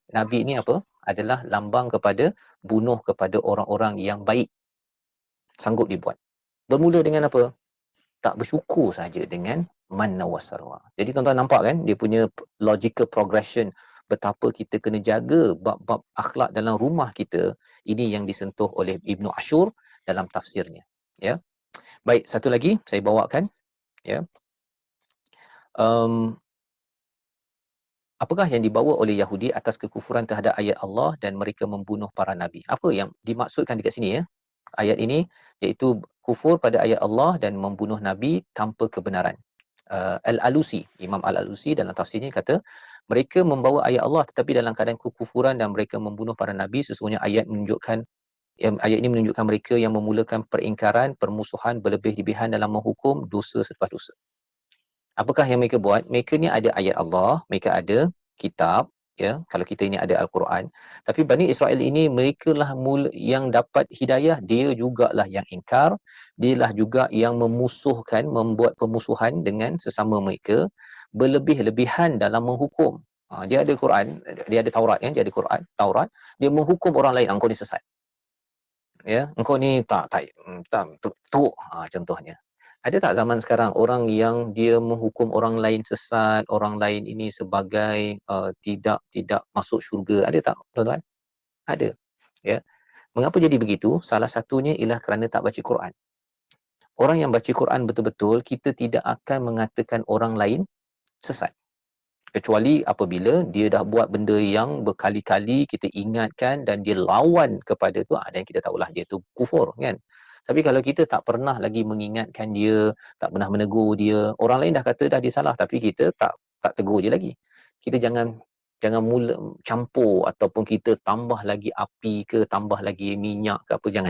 Nabi ini apa? Adalah lambang kepada bunuh kepada orang-orang yang baik. Sanggup dibuat. Bermula dengan apa? Tak bersyukur saja dengan manna wasarwa. Jadi tuan-tuan nampak kan dia punya logical progression, betapa kita kena jaga bab-bab akhlak dalam rumah kita. Ini yang disentuh oleh Ibnu Ashur dalam tafsirnya ya. Baik, satu lagi saya bawakan ya. Apakah yang dibawa oleh Yahudi atas kekufuran terhadap ayat Allah dan mereka membunuh para nabi? Apa yang dimaksudkan dekat sini ya? Ayat ini iaitu kufur pada ayat Allah dan membunuh nabi tanpa kebenaran. Al-Alusi, Imam Al-Alusi dalam tafsirnya kata mereka membawa ayat Allah tetapi dalam keadaan kekufuran dan mereka membunuh para nabi. Sesungguhnya ayat ini menunjukkan mereka yang memulakan peringkaran, permusuhan, berlebih-lebihan dalam menghukum dosa selepas dosa. Apakah yang mereka buat? Mereka ni ada ayat Allah, mereka ada kitab, ya. Kalau kita ini ada Al-Quran. Tapi Bani Israel ini mereka lah yang dapat hidayah, dia jugalah yang ingkar, dialah juga yang memusuhkan, membuat permusuhan dengan sesama mereka, berlebih-lebihan dalam menghukum. Dia ada Quran, dia ada Taurat kan, dia ada Quran, Taurat, dia menghukum orang lain, engkau ni sesat. Ya, engkau ni tak contohnya. Ada tak zaman sekarang orang yang dia menghukum orang lain sesat, orang lain ini sebagai tidak masuk syurga? Ada tak, tuan-tuan? Ada. Ya. Mengapa jadi begitu? Salah satunya ialah kerana tak baca Quran. Orang yang baca Quran betul-betul, kita tidak akan mengatakan orang lain sesat. Kecuali apabila dia dah buat benda yang berkali-kali kita ingatkan dan dia lawan kepada tu, dan kita tahulah dia tu kufur kan. Tapi kalau kita tak pernah lagi mengingatkan dia, tak pernah menegur dia, orang lain dah kata dah dia salah tapi kita tak tegur dia lagi. Kita jangan mula campur ataupun kita tambah lagi api ke, tambah lagi minyak ke apa, jangan.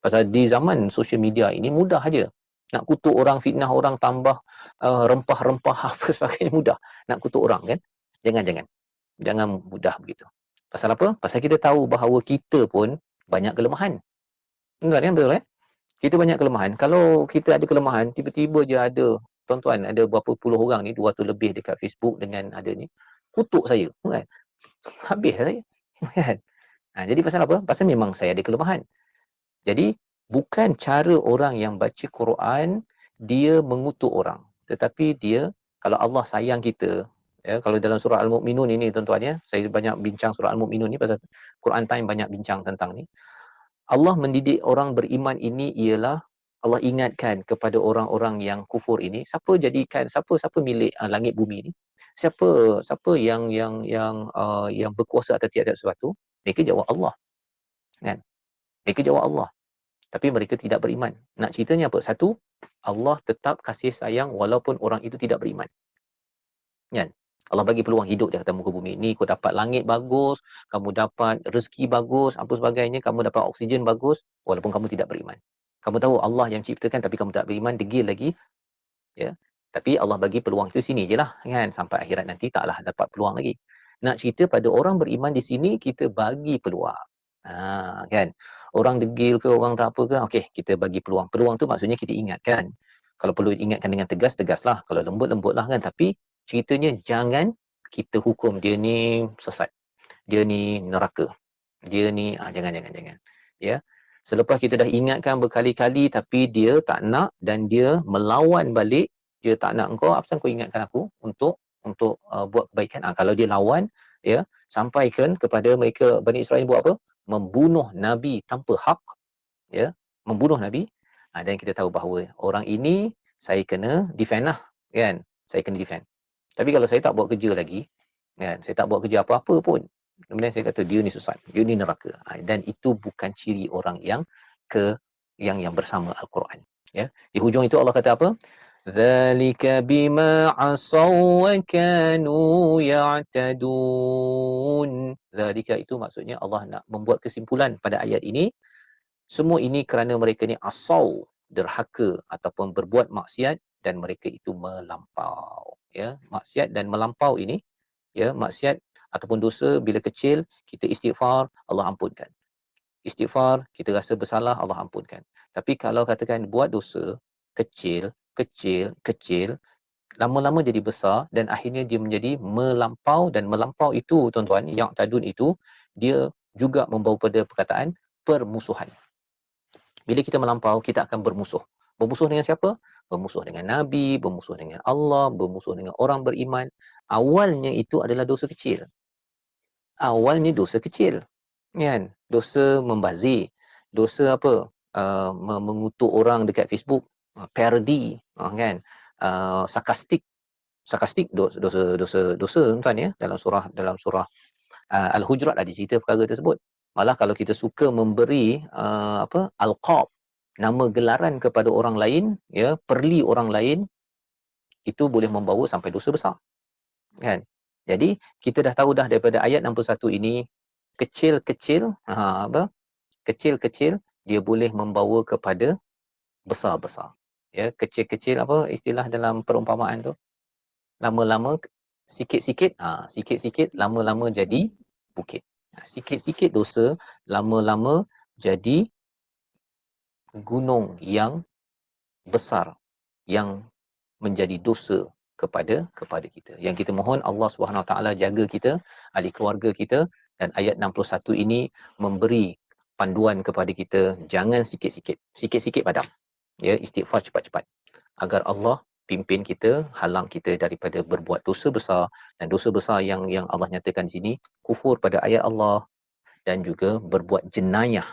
Pasal di zaman social media ini mudah aja. Nak kutuk orang, fitnah orang, tambah rempah-rempah apa sebagainya, mudah nak kutuk orang kan. Jangan mudah begitu. Pasal apa? Pasal kita tahu bahawa kita pun banyak kelemahan. Betul kan? Kita banyak kelemahan. Kalau kita ada kelemahan, tiba-tiba je ada, tuan-tuan, ada berapa puluh orang ni, 200 lebih dekat Facebook dengan ada ni, kutuk saya. Kan? Habis saya. Kan? Jadi pasal apa? Pasal memang saya ada kelemahan. Jadi, bukan cara orang yang baca Quran, dia mengutuk orang. Tetapi dia, kalau Allah sayang kita, ya, kalau dalam surah Al-Mu'minun ini, tuan-tuan, ya, saya banyak bincang surah Al-Mu'minun ni, pasal Quran Time banyak bincang tentang ni. Allah mendidik orang beriman ini ialah Allah ingatkan kepada orang-orang yang kufur ini, siapa milik langit bumi ni, siapa yang berkuasa atas tiap-tiap sesuatu. Mereka jawab Allah, kan? Mereka jawab Allah, tapi mereka tidak beriman. Nak ceritanya apa? Satu, Allah tetap kasih sayang walaupun orang itu tidak beriman, kan? Allah bagi peluang hidup di atas muka bumi ni, kau dapat langit bagus, kamu dapat rezeki bagus, apa sebagainya, kamu dapat oksigen bagus walaupun kamu tidak beriman. Kamu tahu Allah yang ciptakan tapi kamu tak beriman, degil lagi, ya. Tapi Allah bagi peluang itu sini je lah, kan? Sampai akhirat nanti taklah dapat peluang lagi. Nak cerita pada orang beriman di sini, kita bagi peluang. Kan? Orang degil ke, orang tak apa ke, okey, kita bagi peluang. Peluang tu maksudnya kita ingatkan. Kalau perlu ingatkan dengan tegaslah. Kalau lembut-lembutlah, kan? Tapi ceritanya jangan kita hukum dia ni sesat, dia ni neraka, dia ni jangan. Ya, selepas kita dah ingatkan berkali-kali tapi dia tak nak dan dia melawan balik, dia tak nak, engkau apa kau ingatkan aku untuk buat kebaikan. Kalau dia lawan, ya, sampaikan kepada mereka Bani Israel buat apa? Membunuh nabi tanpa hak, ya, membunuh nabi. Dan kita tahu bahawa orang ini saya kena defend lah, kan? Saya kena defend. Tapi kalau saya tak buat kerja lagi, kan, saya tak buat kerja apa-apa pun, kemudian saya kata dia ni sesat, dia ni neraka. Dan itu bukan ciri orang yang bersama Al-Quran. Ya. Di hujung itu Allah kata apa? Dzalika bima asaw wa kanu ya'tadun. Dzalika itu maksudnya Allah nak membuat kesimpulan pada ayat ini. Semua ini kerana mereka ni asaw, derhaka ataupun berbuat maksiat dan mereka itu melampau. Ya, maksiat dan melampau ini, ya, maksiat ataupun dosa bila kecil kita istighfar, Allah ampunkan. Istighfar, kita rasa bersalah, Allah ampunkan. Tapi kalau katakan buat dosa kecil, lama-lama jadi besar dan akhirnya dia menjadi melampau, dan melampau itu, tuan-tuan, yang tadun itu, dia juga membawa pada perkataan permusuhan. Bila kita melampau, kita akan bermusuh. Bermusuh dengan siapa? Bermusuh dengan Nabi, bermusuh dengan Allah, bermusuh dengan orang beriman. Awalnya itu adalah dosa kecil. Kan? Dosa membazir, dosa apa? Mengutuk orang dekat Facebook, parody, kan? Sarkastik, dosa tuan, ya. Dalam surah Al-Hujurat ada cerita perkara tersebut. Malah kalau kita suka memberi alqab, nama gelaran kepada orang lain, ya, perli orang lain, itu boleh membawa sampai dosa besar. Kan? Jadi kita dah tahu dah daripada ayat 61 ini kecil-kecil kecil-kecil dia boleh membawa kepada besar-besar. Ya, kecil-kecil apa istilah dalam perumpamaan tu? Lama-lama sikit-sikit sikit-sikit lama-lama jadi bukit. Sikit-sikit dosa lama-lama jadi gunung yang besar yang menjadi dosa kepada kita. Yang kita mohon Allah Subhanahu Wa Taala jaga kita, ahli keluarga kita, dan ayat 61 ini memberi panduan kepada kita, jangan sikit-sikit. Sikit-sikit padam. Ya, istighfar cepat-cepat agar Allah pimpin kita, halang kita daripada berbuat dosa besar, dan dosa besar yang Allah nyatakan di sini kufur pada ayat Allah dan juga berbuat jenayah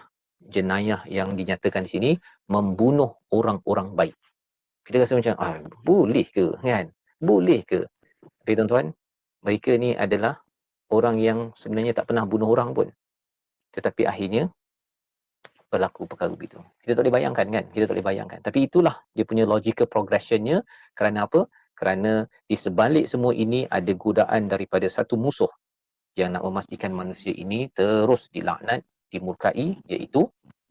yang dinyatakan di sini membunuh orang-orang baik. Kita rasa macam boleh ke kan? Boleh ke? Tapi tuan-tuan, mereka ni adalah orang yang sebenarnya tak pernah bunuh orang pun. Tetapi akhirnya berlaku perkara begitu. Kita tak boleh bayangkan kan? Kita tak boleh bayangkan. Tapi itulah dia punya logical progressionnya. Kerana apa? Kerana di sebalik semua ini ada godaan daripada satu musuh yang nak memastikan manusia ini terus dilaknat, dimurkai, iaitu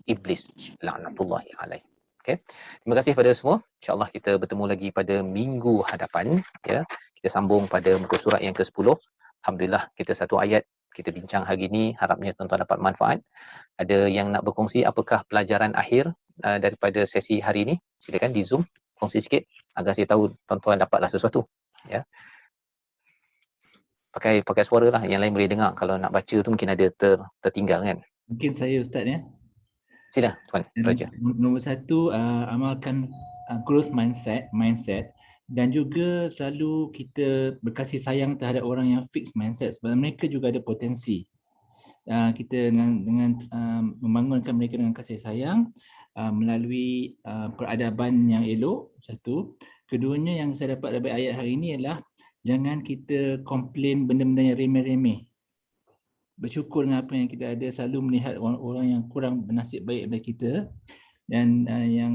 Iblis. Laknatullahi alaih. Okay. Terima kasih pada semua. InsyaAllah kita bertemu lagi pada minggu hadapan. Ya. Kita sambung pada muka surat yang ke-10. Alhamdulillah kita satu ayat kita bincang hari ini. Harapnya tuan-tuan dapat manfaat. Ada yang nak berkongsi apakah pelajaran akhir daripada sesi hari ini? Silakan di Zoom kongsi sikit agar saya tahu tuan-tuan dapatlah sesuatu. Ya. Pakai suara lah, yang lain boleh dengar. Kalau nak baca tu mungkin ada tertinggal kan. Mungkin saya Ustaz ya. Sila Tuan Raja. Nombor satu, amalkan growth mindset dan juga selalu kita berkasih sayang terhadap orang yang fixed mindset sebab mereka juga ada potensi. Kita dengan membangunkan mereka dengan kasih sayang melalui peradaban yang elok, satu. Keduanya yang saya dapat dari ayat hari ini adalah jangan kita komplain benda-benda yang remeh-remeh. Bersyukur dengan apa yang kita ada, selalu melihat orang yang kurang bernasib baik daripada kita. Dan yang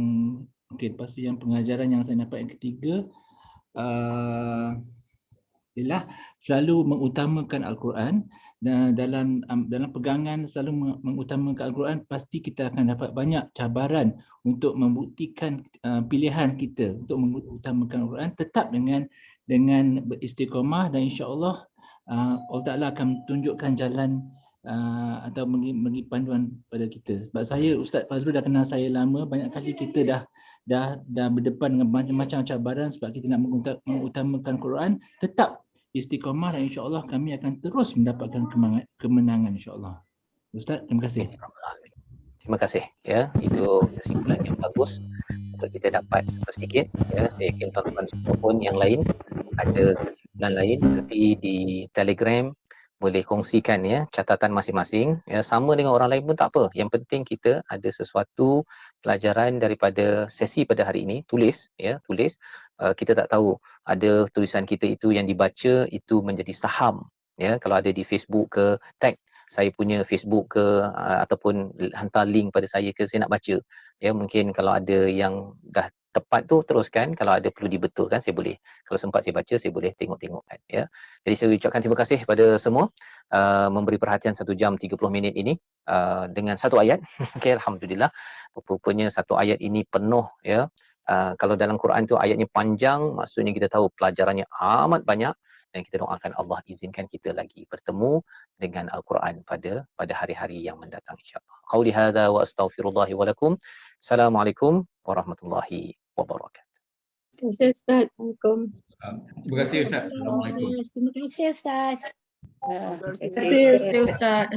lepas tu yang pengajaran yang saya dapat yang ketiga ialah selalu mengutamakan Al-Quran. Dan dalam pegangan selalu mengutamakan Al-Quran, pasti kita akan dapat banyak cabaran untuk membuktikan pilihan kita untuk mengutamakan Al-Quran, tetap dengan beristiqamah, dan insya-Allah Allah Ta'ala akan tunjukkan jalan atau bagi panduan pada kita. Sebab saya, Ustaz Fazrul dah kenal saya lama, banyak kali kita dah berdepan dengan macam-macam cabaran sebab kita nak mengutamakan Quran, tetap istiqamah, dan insya-Allah kami akan terus mendapatkan kemenangan insya-Allah. Ustaz, terima kasih. Terima kasih ya, itu kesimpulan yang bagus untuk kita dapat sedikit ya. Saya yakin tuan-tuan semua pun yang lain ada kesimpulan lain, nanti di Telegram boleh kongsikan ya catatan masing-masing ya, sama dengan orang lain pun tak apa. Yang penting kita ada sesuatu pelajaran daripada sesi pada hari ini, tulis. Kita tak tahu ada tulisan kita itu yang dibaca itu menjadi saham ya. Kalau ada di Facebook ke, tag saya punya Facebook ke, ataupun hantar link pada saya ke, saya nak baca ya. Mungkin kalau ada yang dah tepat tu teruskan, kalau ada perlu dibetulkan saya boleh, kalau sempat saya baca saya boleh tengok-tengokkan ya. Jadi saya ucapkan terima kasih pada semua memberi perhatian 1 jam 30 minit ini dengan satu ayat. Okey, alhamdulillah rupanya satu ayat ini penuh ya. Kalau dalam Quran tu ayatnya panjang, maksudnya kita tahu pelajarannya amat banyak, dan kita doakan Allah izinkan kita lagi bertemu dengan Al-Quran pada hari-hari yang mendatang insya-Allah. Qauli hadza wa astaghfirullah wa lakum. Assalamualaikum warahmatullahi wabarakatuh. Terima kasih Ustaz. Assalamualaikum. Terima kasih Ustaz. Assalamualaikum. Terima kasih Ustaz. Terima kasih Ustaz.